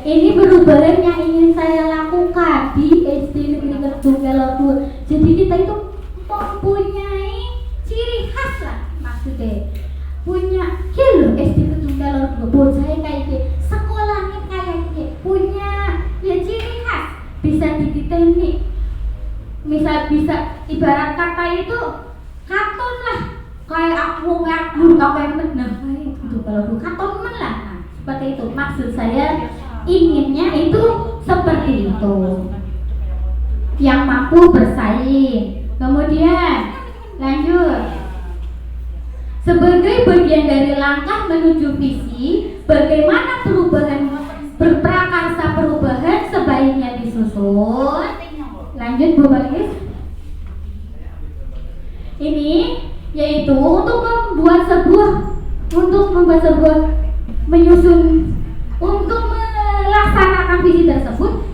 Ini perubahan yang ingin saya lakukan di SD Negeri Kedung Kelor 2. Jadi kita itu mempunyai ciri khas lah, maksudnya punya kilo SD Kedung Kelor 2. Bocahnya kayak gitu, sekolahnya kayak gitu, punya ya ciri khas, bisa dititeni. Misal bisa ibarat kata itu katon lah, kayak aku ngaku apa yang benar kayak gitu. Kalau katon men lah, nah, seperti itu maksud saya. Inginnya itu seperti itu, yang mampu bersaing. Kemudian lanjut, sebagai bagian dari langkah menuju visi, bagaimana perubahan berprakarsa perubahan sebaiknya disusun. Lanjut Bu Balis. Ini yaitu untuk membuat sebuah menyusun untuk melaksanakan visi tersebut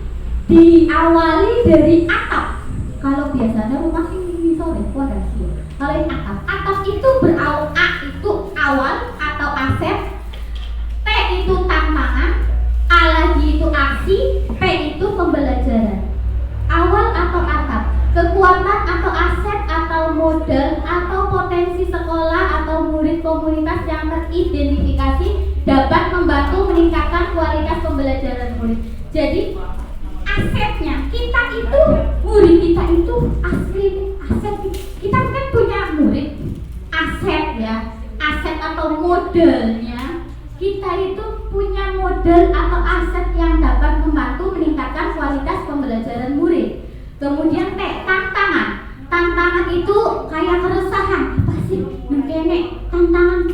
diawali dari atap. Kalau biasanya rumah ini sore fondasi. Kalau ini atap itu berawal, A itu awal atau aset, T itu tantangan, A lagi itu aksi, P itu pembelajaran. Awal atau atap, kekuatan atau aset atau modal atau potensi sekolah atau murid komunitas yang teridentifikasi dapat membantu meningkatkan kualitas pembelajaran murid. Jadi asetnya kita itu, murid kita itu asli aset. Kita kan punya murid, aset ya, aset atau modalnya. Kita itu punya modal atau aset yang dapat membantu meningkatkan kualitas pembelajaran murid. Kemudian T, tantangan. Tantangan itu kayak keresahan, apa sih? Nengkene tantangan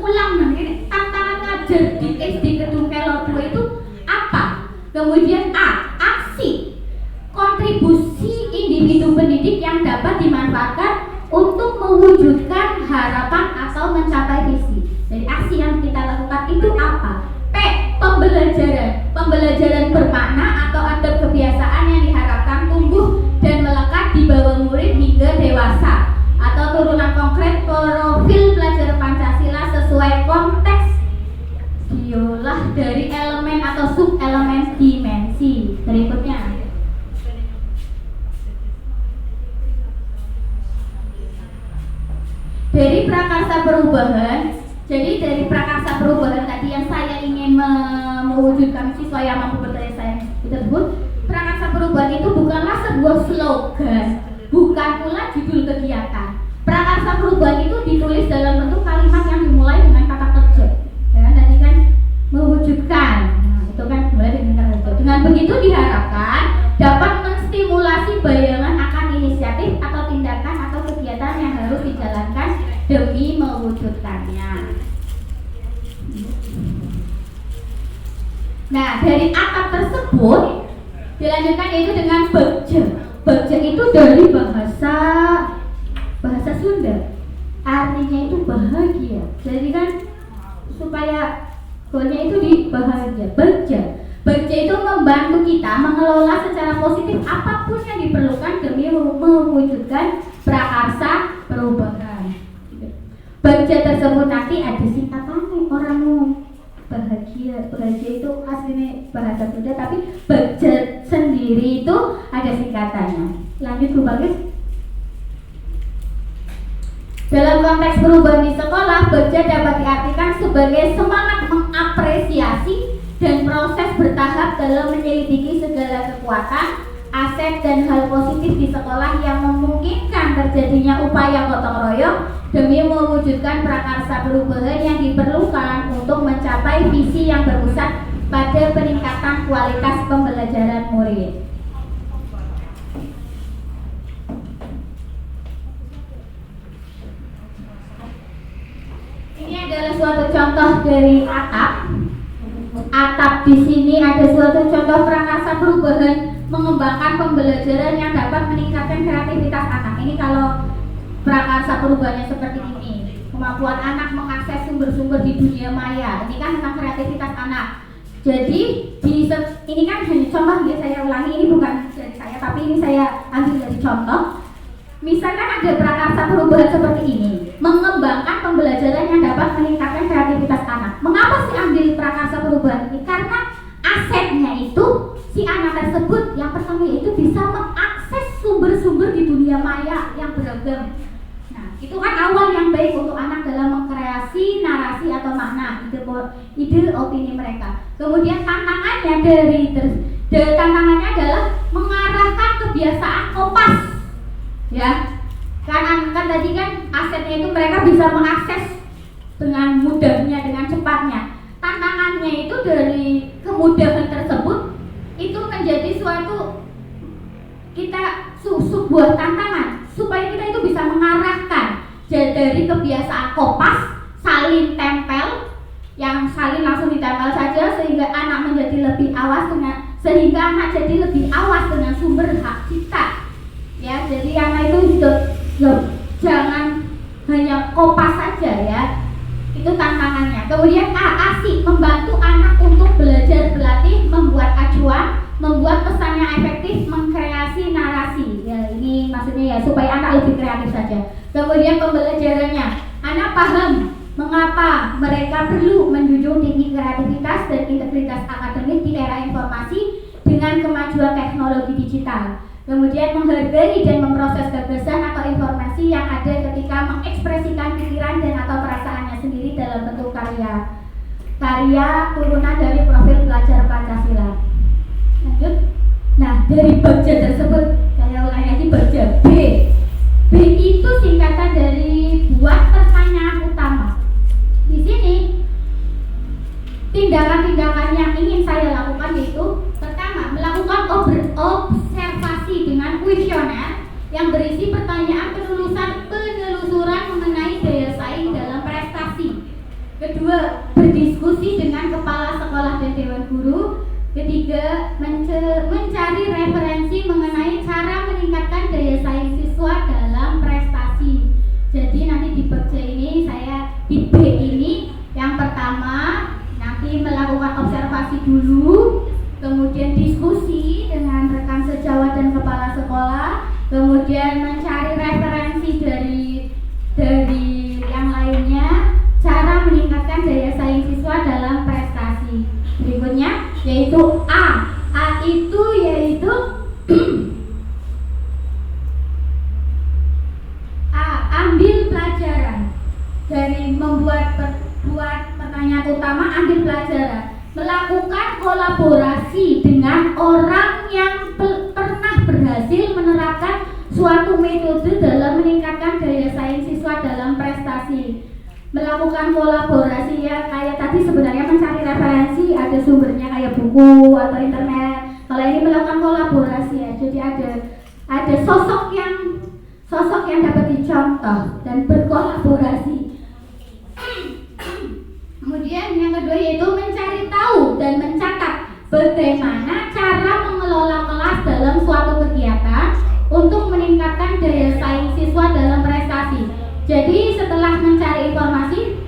ulang nengkene. Tantangan ngajar di SD Kedung Kelor 2 itu apa? Kemudian A, aksi. Kontribusi individu pendidik yang dapat dimanfaatkan untuk mewujudkan harapan atau mencapai visi. Jadi aksi yang kita lakukan itu apa? P, pembelajaran. Pembelajaran bermakna atau ada kebiasaan yang diharapkan tumbuh dan melekat di bawah murid hingga dewasa, atau turunan konkret profil pelajar Pancasila sesuai konteks diolah dari elemen atau sub-elemen dimensi. Berikutnya, dari prakarsa perubahan. Jadi dari prakarsa perubahan tadi yang saya ingin mewujudkan siswa yang mampu berdaya saing tersebut, prakarsa perubahan itu bukanlah sebuah slogan, bukan pula judul kegiatan. Prakarsa perubahan itu ditulis dalam bentuk kalimat yang dimulai dengan kata kerja. Ya, tadi kan mewujudkan. Nah, itu kan dimulai dengan kata kerja. Dengan begitu diharapkan dapat menstimulasi bayangan akan inisiatif atau tindakan atau kegiatan yang harus dijalankan demi mewujudkannya. Nah, dari atap tersebut dilanjutkan yaitu dengan bagja. Bagja itu dari bahasa Sunda. Artinya itu bahagia. Jadi kan supaya goalnya itu di bahagia. Bagja. Bagja itu membantu kita mengelola secara positif apapun yang diperlukan demi mewujudkan prakarsa perubahan. Bagja tersebut nanti ada singkatannya, orang mau bahagia. Bahagia itu aslinya bahasa Sunda, tapi bagja sendiri itu ada singkatannya. Lanjut Bu Bagus. Dalam konteks perubahan di sekolah, bagja dapat diartikan sebagai semangat mengapresiasi dan proses bertahap dalam menyelidiki segala kekuatan, aset dan hal positif di sekolah yang memungkinkan terjadinya upaya gotong royong demi mewujudkan prakarsa perubahan yang diperlukan untuk mencapai visi yang berpusat pada peningkatan kualitas pembelajaran murid. Ini adalah suatu contoh dari atap. Atap di sini ada suatu contoh prakarsa perubahan mengembangkan pembelajaran yang dapat meningkatkan kreativitas anak. Ini kalau prakarsa perubahannya seperti ini, kemampuan anak mengakses sumber-sumber di dunia maya. Ini kan tentang kreativitas anak. Jadi ini kan hanya contoh ya, saya ulangi, ini bukan dari saya, tapi ini saya ambil dari contoh. Misalkan ada prakarsa perubahan seperti ini, mengembangkan pembelajaran yang dapat meningkatkan kreativitas anak. Mengapa sih ambil prakarsa perubahan ini? Karena asetnya itu si anak tersebut yang pertama yaitu bisa mengakses sumber-sumber di dunia maya yang beragam. Nah, itu kan awal yang baik untuk anak dalam mengkreasi narasi atau makna, ide opini mereka. Kemudian tantangannya tantangannya adalah mengarahkan kebiasaan kopas. Ya. Kan tadi kan asetnya itu mereka bisa mengakses dengan mudahnya, dengan cepatnya. Tantangannya itu dari kemudahan tersebut itu menjadi suatu sebuah tantangan supaya kita itu bisa mengarahkan dari kebiasaan kopas, salin tempel, yang salin langsung ditempel saja sehingga anak menjadi lebih awas dengan sumber hak cipta. Ya, jadi anak itu jangan hanya kopas saja ya. Itu tantangannya. Kemudian asik membantu anak untuk belajar berlatih, membuat acuan, membuat pesan yang efektif, mengkreasi narasi. Ya, ini maksudnya ya supaya anak lebih kreatif saja. Kemudian pembelajarannya, anak paham mengapa mereka perlu menjunjung tinggi kreativitas dan integritas akademik di era informasi dengan kemajuan teknologi digital. Kemudian menghargai dan memproses gagasan atau informasi yang ada ketika mengekspresikan pikiran dan atau perasaannya sendiri dalam bentuk karya turunan dari profil pelajar Pancasila. Lanjut. Nah, dari baja tersebut saya ulangi lagi, baja B. B itu singkatan dari buat pertanyaan utama. Di sini tindakan-tindakan yang ingin saya lakukan yaitu pertama, melakukan observasi dengan kuesioner yang berisi pertanyaan penelusuran mengenai daya saing dalam prestasi. Kedua, berdiskusi dengan kepala sekolah dan dewan guru. Ketiga, mencari referensi mengenai cara meningkatkan daya saing siswa dalam prestasi. Jadi nanti di baca ini di B ini yang pertama nanti melakukan observasi dulu, kemudian diskusi dengan rekan sejawat dan kepala sekolah, kemudian mencari referensi dari yang lainnya, cara meningkatkan daya saing siswa dalam prestasi. Berikutnya yaitu A itu yaitu A, ambil pelajaran dari membuat pertanyaan utama, ambil pelajaran, melakukan kolaborasi dengan orang yang pernah berhasil menerapkan suatu metode dalam meningkatkan daya saing siswa dalam prestasi. Melakukan kolaborasi ya, kayak tadi sebenarnya mencari referensi, ada sumbernya kayak buku atau internet. Kalau ini melakukan kolaborasi ya, jadi ada sosok yang dapat dicontoh dan berkolaborasi. Kemudian yang kedua yaitu mencari tahu dan mencatat bagaimana cara mengelola kelas dalam suatu kegiatan untuk meningkatkan daya saing siswa dalam prestasi. Jadi setelah mencari informasi,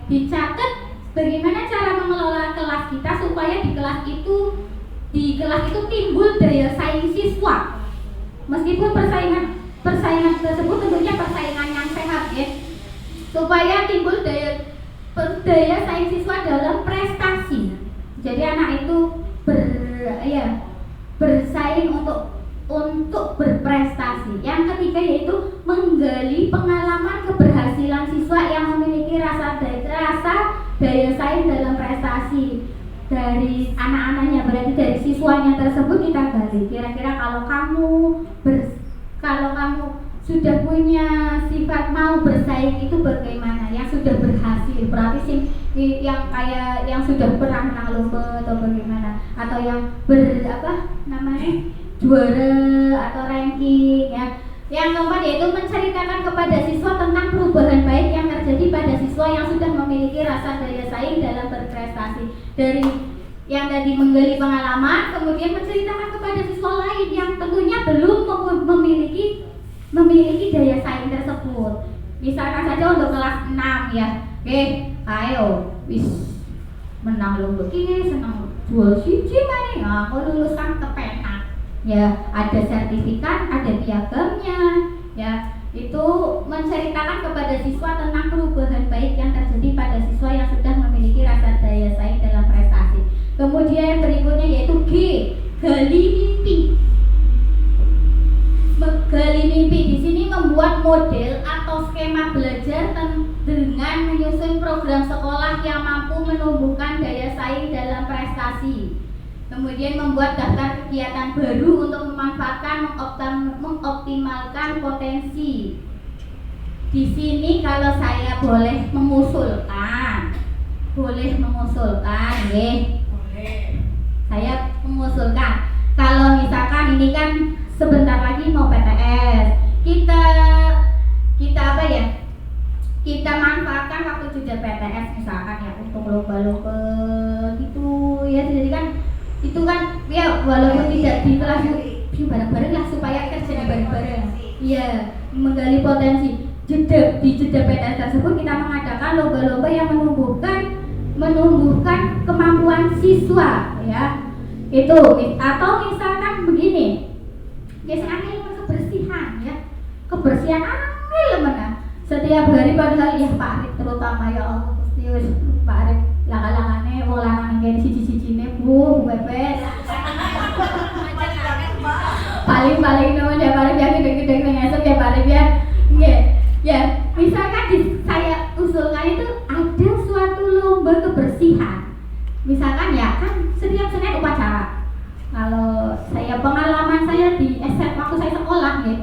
dicatat bagaimana cara mengelola kelas kita supaya di kelas itu timbul daya saing siswa. Meskipun persaingan tersebut tentunya persaingan yang sehat ya, supaya timbul daya saing siswa dalam prestasi. Jadi anak itu bersaing untuk berprestasi. Yang ketiga yaitu menggali pengalaman keberhasilan siswa yang memiliki rasa daya saing dalam prestasi dari anak-anaknya, berarti dari siswanya tersebut kita gali. Kira-kira kalau kamu sudah punya sifat mau bersaing itu bagaimana? Yang sudah berhasil berarti yang sudah pernah menang lomba atau bagaimana? Atau yang juara atau ranking ya. Yang keempat yaitu menceritakan kepada siswa tentang perubahan baik yang terjadi pada siswa yang sudah memiliki rasa daya saing dalam berprestasi. Dari yang tadi menggali pengalaman, kemudian menceritakan kepada siswa lain yang tentunya belum memiliki daya saing tersebut. Misalkan saja untuk kelas 6 ya. Oke, ayo wis menang lomba iki senang jual siji maneh. Nah, aku lulus kan kepenak. Ya, ada sertifikat, ada piagamnya, ya. itu menceritakan kepada siswa tentang perubahan baik yang terjadi pada siswa yang sudah memiliki rasa daya saing dalam prestasi. Kemudian berikutnya yaitu G, gali mimpi. Gali mimpi di sini membuat model atau skema belajar dengan menyusun program sekolah yang mampu menumbuhkan daya saing dalam prestasi. Kemudian membuat daftar kegiatan baru untuk memanfaatkan mengoptimalkan potensi. Di sini kalau saya boleh mengusulkan, saya mengusulkan kalau misalkan ini kan sebentar lagi mau PTS, kita apa ya? Kita manfaatkan waktu jeda PTS misalkan ya untuk lomba-lomba gitu ya. Jadi kan itu kan ya walaupun tidak di kelas bareng-bareng lah supaya kerjanya bareng-bareng. Iya, menggali potensi. Di jeda PTS tersebut kita mengadakan lomba-lomba yang menumbuhkan kemampuan siswa ya. Itu atau misalkan begini. Biasanya kebersihan ya. Kebersihan mana? Setiap hari padahal ya Pak Arif terutama ya Allah pasti Pak Arif langan-langane wong lanang ngene siji-sijine Bu Bebek. Paling nemen ya Pak Arif ya gede-gede ngesuk ya Pak Arif ya. Nggih. Ya, misalkan saya usulkan itu ada suatu lomba kebersihan. Misalkan ya kan setiap Senin upacara. Kalau saya pengalaman saya di SMP waktu saya sekolah ya.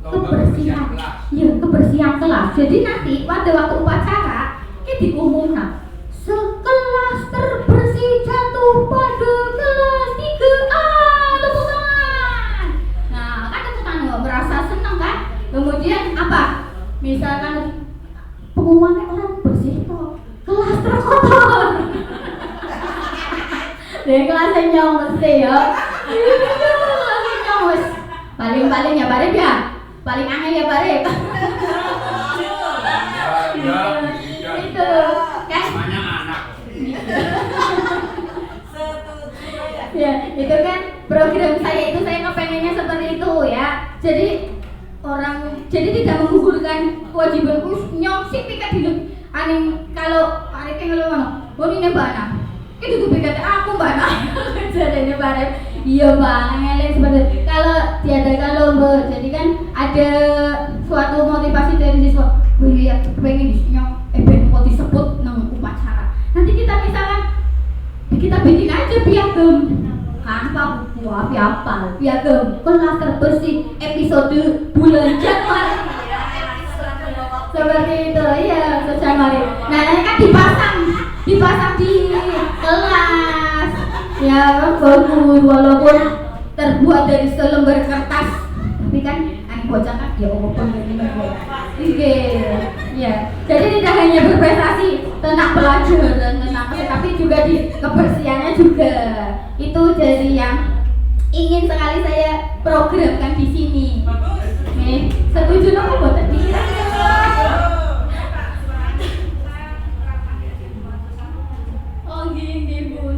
Kebersihan kelas. Jadi nanti pada waktu upacara kita diumumkan sekelas terbersih jatuh pada kelas 3A, tepuk tangan. Nah, kan tepuk tangan merasa senang kan? Kemudian apa? Misalkan pengumumannya orang bersih toh, kelas terkotor. Dari kelasnya nyong mesti ya. Kelasnya nyong paling ya Barep ya. Paling angel ya Barep. Itu kan namanya anak. Ya, itu kan program saya itu saya kepengennya seperti itu ya. Jadi tidak menggugurkan kewajiban nyong sih piket hidup. Aning kalau Arif kalau ngono, ini Mbak Ana. Itu tuh piket aku Mbak Ana. Jadinya Barep. Iya Bang, ngeleng seperti kalau diadakan lomba, jadi kan ada suatu motivasi dari siswa. Oh iya, pengen nyong, mau disebut nang upacara. Nanti kita misalkan kita bikin aja piagam, tanpa buku piagam kelas terbersih episode bulan Januari. Seperti itu, iya Januari. Nah ini kan dipasang di kelas. Ya bagus walaupun terbuat dari selembar kertas, tapi kan anak bocah kan ya omong ini ya. Jadi tidak hanya berprestasi tentang pelajaran tapi juga di kebersihannya juga. Itu jadi yang ingin sekali saya programkan di sini. Nih, setuju nggak buat tadi? Oh gini Bu.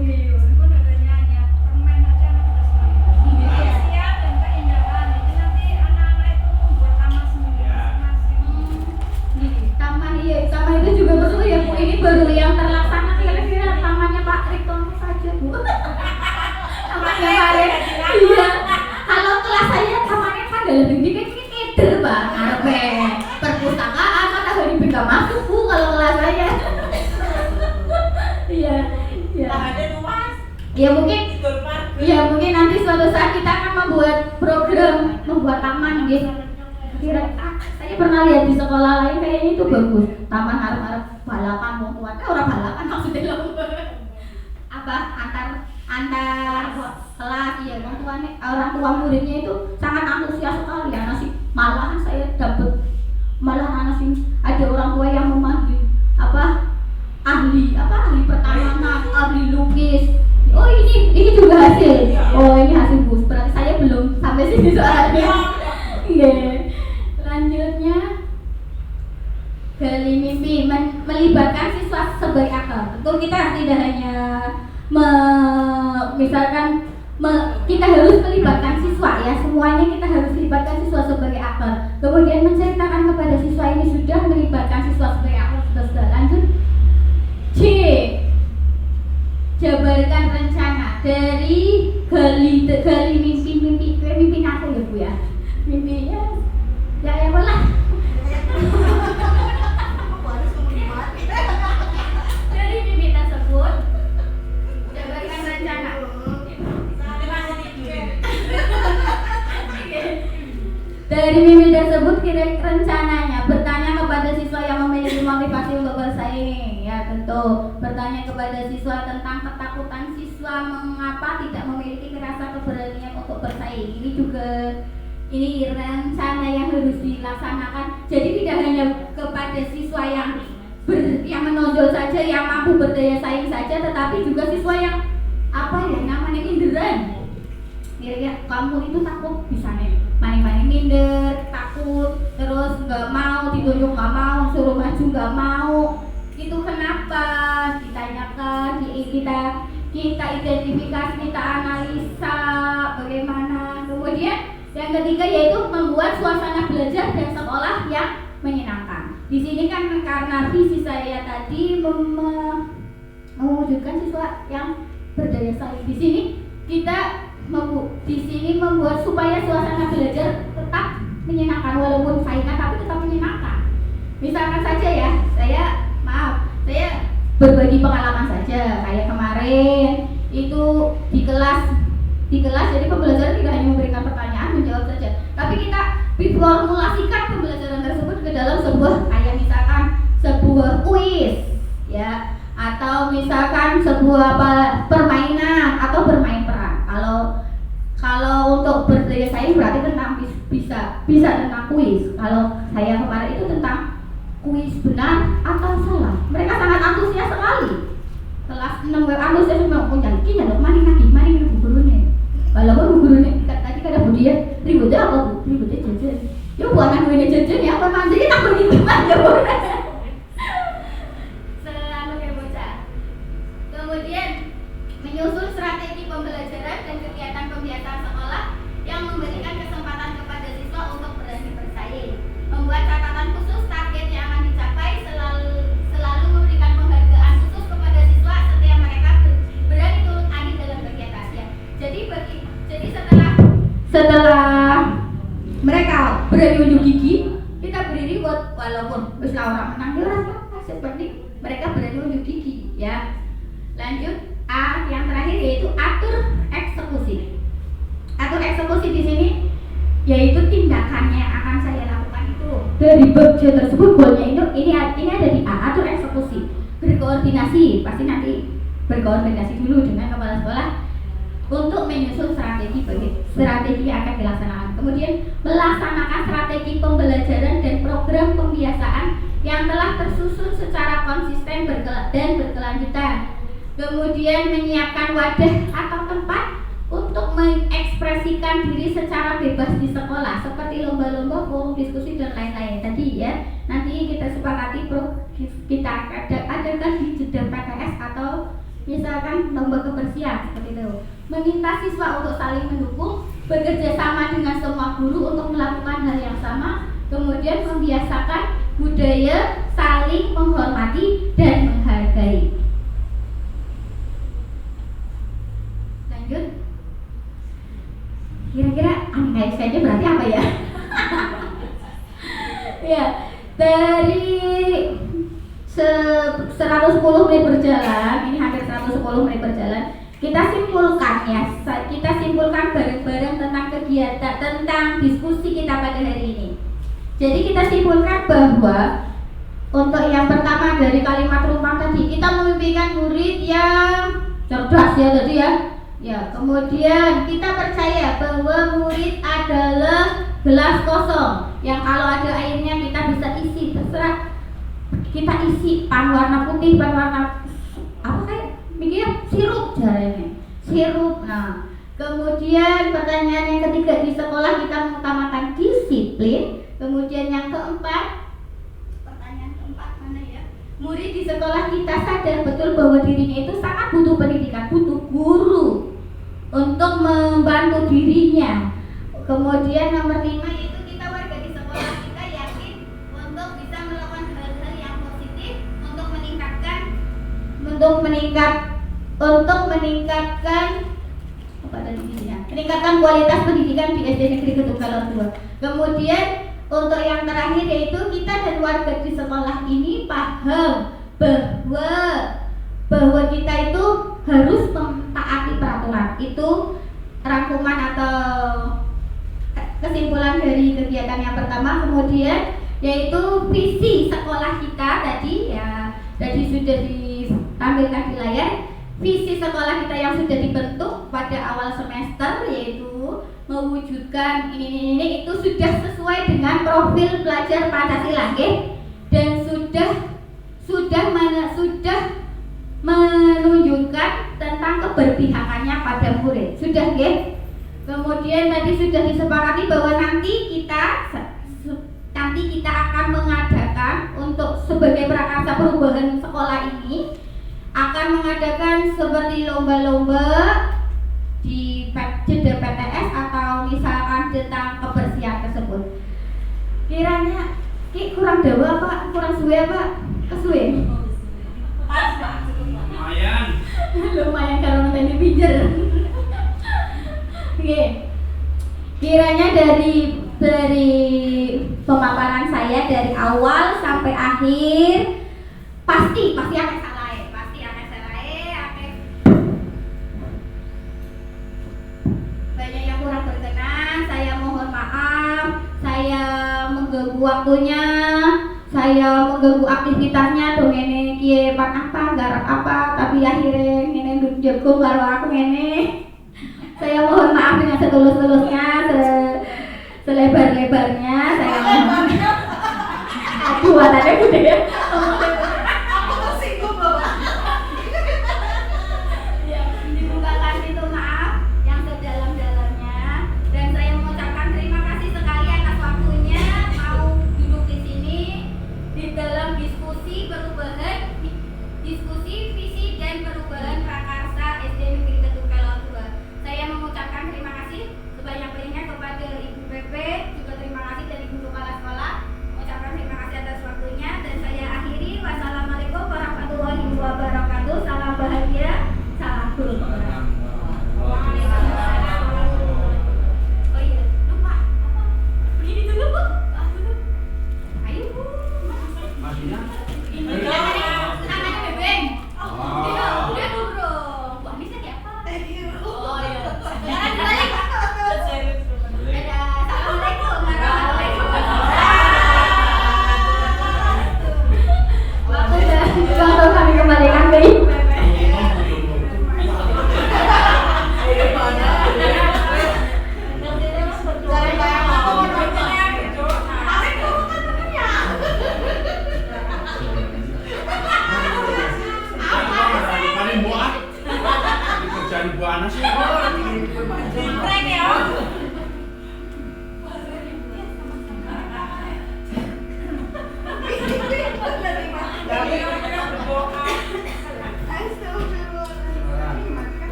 Taman itu juga perlu ya Bu, ini baru yang terlaksana kira-kira tamannya Pak Riktono saja Bu. Tamannya Pak Rik. Iya. Kalau kelas saya tamannya kan lebih dikit keder Pak. Ngarepe perpustakaan mana hari bisa masuk Bu kalau kelas saya. Iya. Iya. Ya mungkin nanti suatu saat kita akan membuat taman gitu. Saya pernah lihat di sekolah lain kayaknya itu bagus. Taman harap-harap balapan wong tua. Orang balapan maksudnya lomba. Apa antar kelas ya orang tua muridnya itu sangat antusias sekali ya. Malahan saya dapat anak sih ada orang tua yang memanggil ahli pertanian, ahli lukis. Oh ini juga hasil. Oh ini hasil Bu. Berarti saya belum sampai sini soalnya. Iya. Selanjutnya gali mimpi melibatkan siswa sebaik aktor. Tentu kita tidak hanya misalkan kita harus melibatkan siswa ya, semuanya kita harus libatkan siswa sebagai aktor. Kemudian menceritakan kepada siswa ini sudah melibatkan siswa sebagai aktor, sudah lanjut. C. Jabarkan rencana dari gali mimpi aku ya Bu ya. Mimpinya ya lah. Dari mimpi tersebut jabarkan rencana. Dari mimpi tersebut kirim rencananya, bertanya kepada siswa yang memiliki motivasi untuk bersaing. Ya tentu, bertanya kepada siswa tentang ketakutan siswa mengapa tidak memiliki rasa keberanian untuk bersaing. Ini rencana yang harus dilaksanakan. Jadi tidak hanya kepada siswa yang menonjol saja, yang mampu berdaya saing saja, tetapi juga siswa yang namanya minderan. Kira-kira kamu itu takut bisa nih main-main minder, takut, terus nggak mau ditunjuk, nggak mau suruh maju, nggak mau. Itu kenapa? Ditanyakan, kita identifikasi, kita analisa bagaimana. Kemudian yang ketiga yaitu membuat suasana belajar dan sekolah yang menyenangkan. Di sini kan karena visi saya tadi mewujudkan siswa yang berdaya saing. Di sini membuat supaya suasana belajar tetap menyenangkan walaupun saingan tapi tetap menyenangkan. Misalkan saja ya, saya berbagi pengalaman saja kayak kemarin itu di kelas jadi pembelajaran tidak hanya memberikan pertanyaan menjawab saja, tapi kita diformulasikan pembelajaran tersebut ke dalam sebuah misalkan sebuah kuis ya, atau misalkan sebuah permainan atau bermain peran. Kalau untuk berdaya saing berarti tentang bisa tentang kuis. Kalau saya kemarin itu tentang kuis benar atau salah. Mereka sangat antusias sekali. Kelas 6 antusias punya iki ya mari bu gurune. Walaupun bu gurune tadi kada bu dia ributnya apa bu? Ributnya jajan. Ya bu anak gue jajan ya apa mandiri tak begitu aja bu. Selalu kayak bocah. Kemudian menyusun strategi pembelajaran dan kegiatan pembiasaan sekolah yang memberikan kesempatan kepada siswa untuk berani bersaing. Membuat catatan khusus target yang akan dicapai, selalu memberikan penghargaan khusus kepada siswa setiap mereka berani turun andil dalam kegiatannya. Jadi setelah mereka berani unjuk gigi, kita berdiri buat walaupun orang menang seperti mereka berani unjuk gigi ya. Lanjut. Yang terakhir yaitu atur eksekusi. Atur eksekusi di sini yaitu tindakannya akan saya lakukan itu dari bab C tersebut goalnya itu ini ada di A, atur eksekusi. Berkoordinasi, pasti nanti berkoordinasi dulu dengan kepala sekolah untuk menyusun strategi yang akan dilaksanakan. Kemudian melaksanakan strategi pembelajaran dan program pembiasaan yang telah tersusun secara konsisten dan berkelanjutan. Kemudian menyiapkan wadah atau tempat untuk mengekspresikan diri secara bebas di sekolah seperti lomba-lomba, forum diskusi dan lain-lain tadi ya. Nanti kita sepakati kita adakan di jeda PKS atau misalkan lomba kebersihan seperti itu. Meminta siswa untuk saling mendukung, bekerja sama dengan semua guru untuk melakukan hal yang sama. Kemudian membiasakan budaya saling menghormati dan menghargai. Kira-kira ANKSP-nya berarti apa ya? Ya, dari 110 menit berjalan, ini hampir 110 menit berjalan. Kita simpulkan bareng-bareng tentang kegiatan, tentang diskusi kita pada hari ini. Jadi kita simpulkan bahwa untuk yang pertama dari kalimat rumpang tadi, kita memimpikan murid yang cerdas ya tadi ya. Ya, kemudian kita percaya bahwa murid adalah gelas kosong yang kalau ada airnya kita bisa isi, terserah kita isi pan warna putih, pan warna apa kayak mikir sirup jarene. Sirup. Nah, kemudian pertanyaan yang ketiga, di sekolah kita mengutamakan disiplin. Kemudian yang keempat, pertanyaan keempat mana ya? Murid di sekolah kita sadar betul bahwa dirinya itu sangat butuh pendidikan, butuh guru. untuk membantu dirinya. Kemudian nomor 5 yaitu kita warga di sekolah kita yakin untuk bisa melakukan hal-hal yang positif untuk meningkatkan meningkatkan kualitas pendidikan di SD Negeri Gedung Kelor 2. Kemudian untuk yang terakhir yaitu kita dan warga di sekolah ini paham bahwa kita itu harus mentaati peraturan. Itu rangkuman atau kesimpulan dari kegiatan yang pertama. Kemudian yaitu visi sekolah kita tadi sudah ditampilkan di layar. Visi sekolah kita yang sudah dibentuk pada awal semester yaitu mewujudkan ini itu sudah sesuai dengan profil pelajar Pancasila dan sudah menunjukkan tentang keberpihakannya pada murid. Sudah Kemudian tadi sudah disepakati bahwa nanti kita akan mengadakan untuk sebagai prakarsa perubahan sekolah ini akan mengadakan seperti lomba-lomba di jeda PTS atau misalkan tentang kebersihan tersebut. Kiranya kurang dawa apa? Kurang suwe apa? Kesuwe? Lumayan karena tadi pinjer. Oke. Kiranya dari pemaparan saya dari awal sampai akhir pasti akan salah. Banyak yang kurang berkenan, saya mohon maaf. Saya mengganggu waktunya, saya mengganggu aktivitasnya dong ini kiye garap apa tapi akhirnya ngene jagung karo aku ngene. Saya mohon maaf dengan setulus-tulusnya, selebar-lebarnya. Saya mohon. Aduh, wataknya gede ya. Aku tersinggung loh, Pak. Ya, dibukakan itu maaf yang sedalam-dalamnya dan saya mengucapkan terima kasih sekali atas waktunya mau duduk di sini di dalam diskusi visi dan perubahan prakarsa SD Negeri Gedung Kelor 2. Saya mengucapkan terima kasih sebanyak-banyaknya kepada Ibu PP, juga terima kasih dari Ibu Kepala Sekolah. Mengucapkan terima kasih atas waktunya dan saya akhiri. Wassalamualaikum warahmatullahi wabarakatuh. Salam bahagia, salam guru penggerak. Waalaikumsalam. Oh iya, lupa apa? Begini dulu Bu. Ayo Bu. Maksudnya? Namanya Bebeng. Udah dong. Wah, bisa siapa? Oh iya. Jangan balik. Assalamualaikum warahmatullahi wabarakatuh. Waktu kami kembalikan ke Ibu Pepe. Kerjaan Bu Ana sih. Prank ya.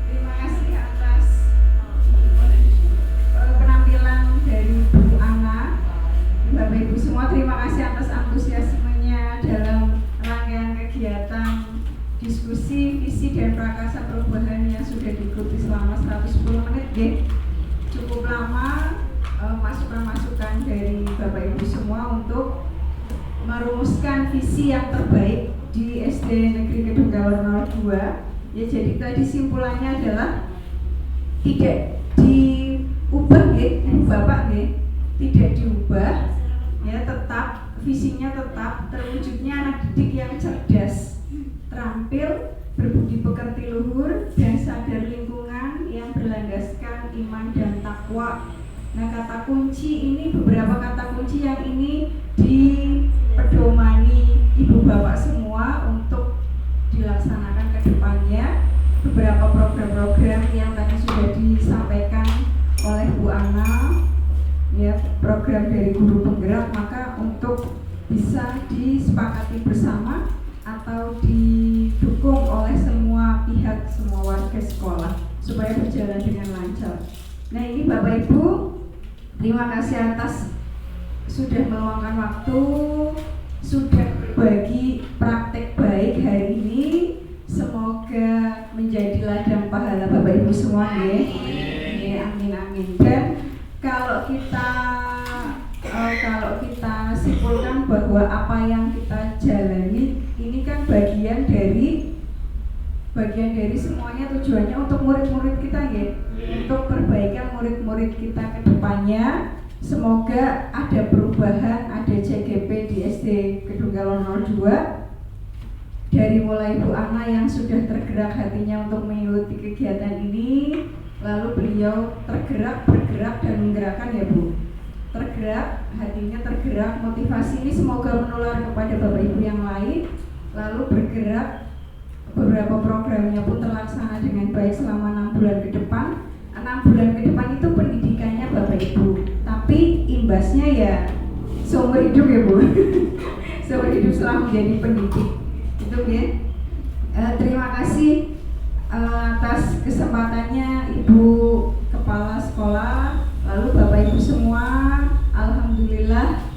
Terima kasih atas penampilan dari Bu Ana. Bapak Ibu semua, terima kasih atas antusiasmenya dalam rangkaian kegiatan diskusi visi dan prakarsa perubahan yang sudah diikuti selama 110 menit. Cukup lama masukan-masukan dari Bapak Ibu semua untuk merumuskan visi yang terbaik di SD Negeri Gedung Kelor 02. Ya, jadi tadi simpulannya adalah tidak diubah Bapak tidak diubah ya, tetap visinya tetap terwujudnya anak didik yang cerdas, terampil, berbudi pekerti luhur dan sadar lingkungan yang berlandaskan iman dan takwa. Nah, kata kunci ini, beberapa kata kunci yang ini dipedomani Ibu Bapak semua untuk dilaksanakan ke depannya. Beberapa program-program yang tadi sudah disampaikan oleh Bu Ana, ya, program dari guru penggerak, maka untuk bisa disepakati bersama atau didukung oleh semua pihak, semua warga sekolah supaya berjalan dengan lancar. Nah ini Bapak Ibu, terima kasih atas sudah meluangkan waktu, sudah berbagi praktek baik hari ini. Semoga menjadi ladang pahala Bapak Ibu semua ya. Amin amin. Dan kalau kita simpulkan bahwa apa yang kita jalani ini kan bagian dari semuanya, tujuannya untuk murid-murid kita ya, untuk perbaikan murid-murid kita ke depannya. Semoga ada perubahan, ada CGP di SD Kedunggalon 02 dari mulai Bu Ana yang sudah tergerak hatinya untuk mengikuti kegiatan ini, lalu beliau bergerak dan menggerakkan ya Bu. Tergerak, hatinya tergerak, motivasi ini semoga menular kepada Bapak Ibu yang lain, lalu bergerak. Beberapa programnya pun terlaksana dengan baik selama 6 bulan ke depan. 6 bulan ke depan itu pendidikannya Bapak Ibu, tapi imbasnya ya seumur hidup ya Bu. Seumur hidup setelah menjadi pendidik itu ya. Terima kasih atas kesempatannya Ibu Kepala Sekolah, lalu Bapak Ibu semua. Alhamdulillah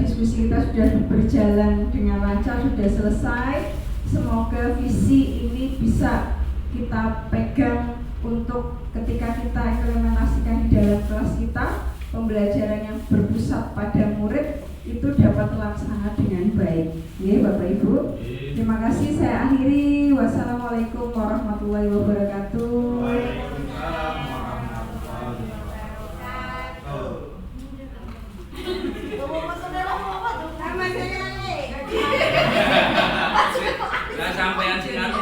diskusi kita sudah berjalan dengan lancar, sudah selesai. Semoga visi ini bisa kita pegang untuk ketika kita implementasikan di dalam kelas kita, pembelajaran yang berpusat pada murid itu dapat terlaksana dengan baik. Ya Bapak Ibu, terima kasih. Saya akhiri. Wassalamualaikum warahmatullahi wabarakatuh. Waalaikumsalam warahmatullahi wabarakatuh. Nama saya Nah, sampean sing anu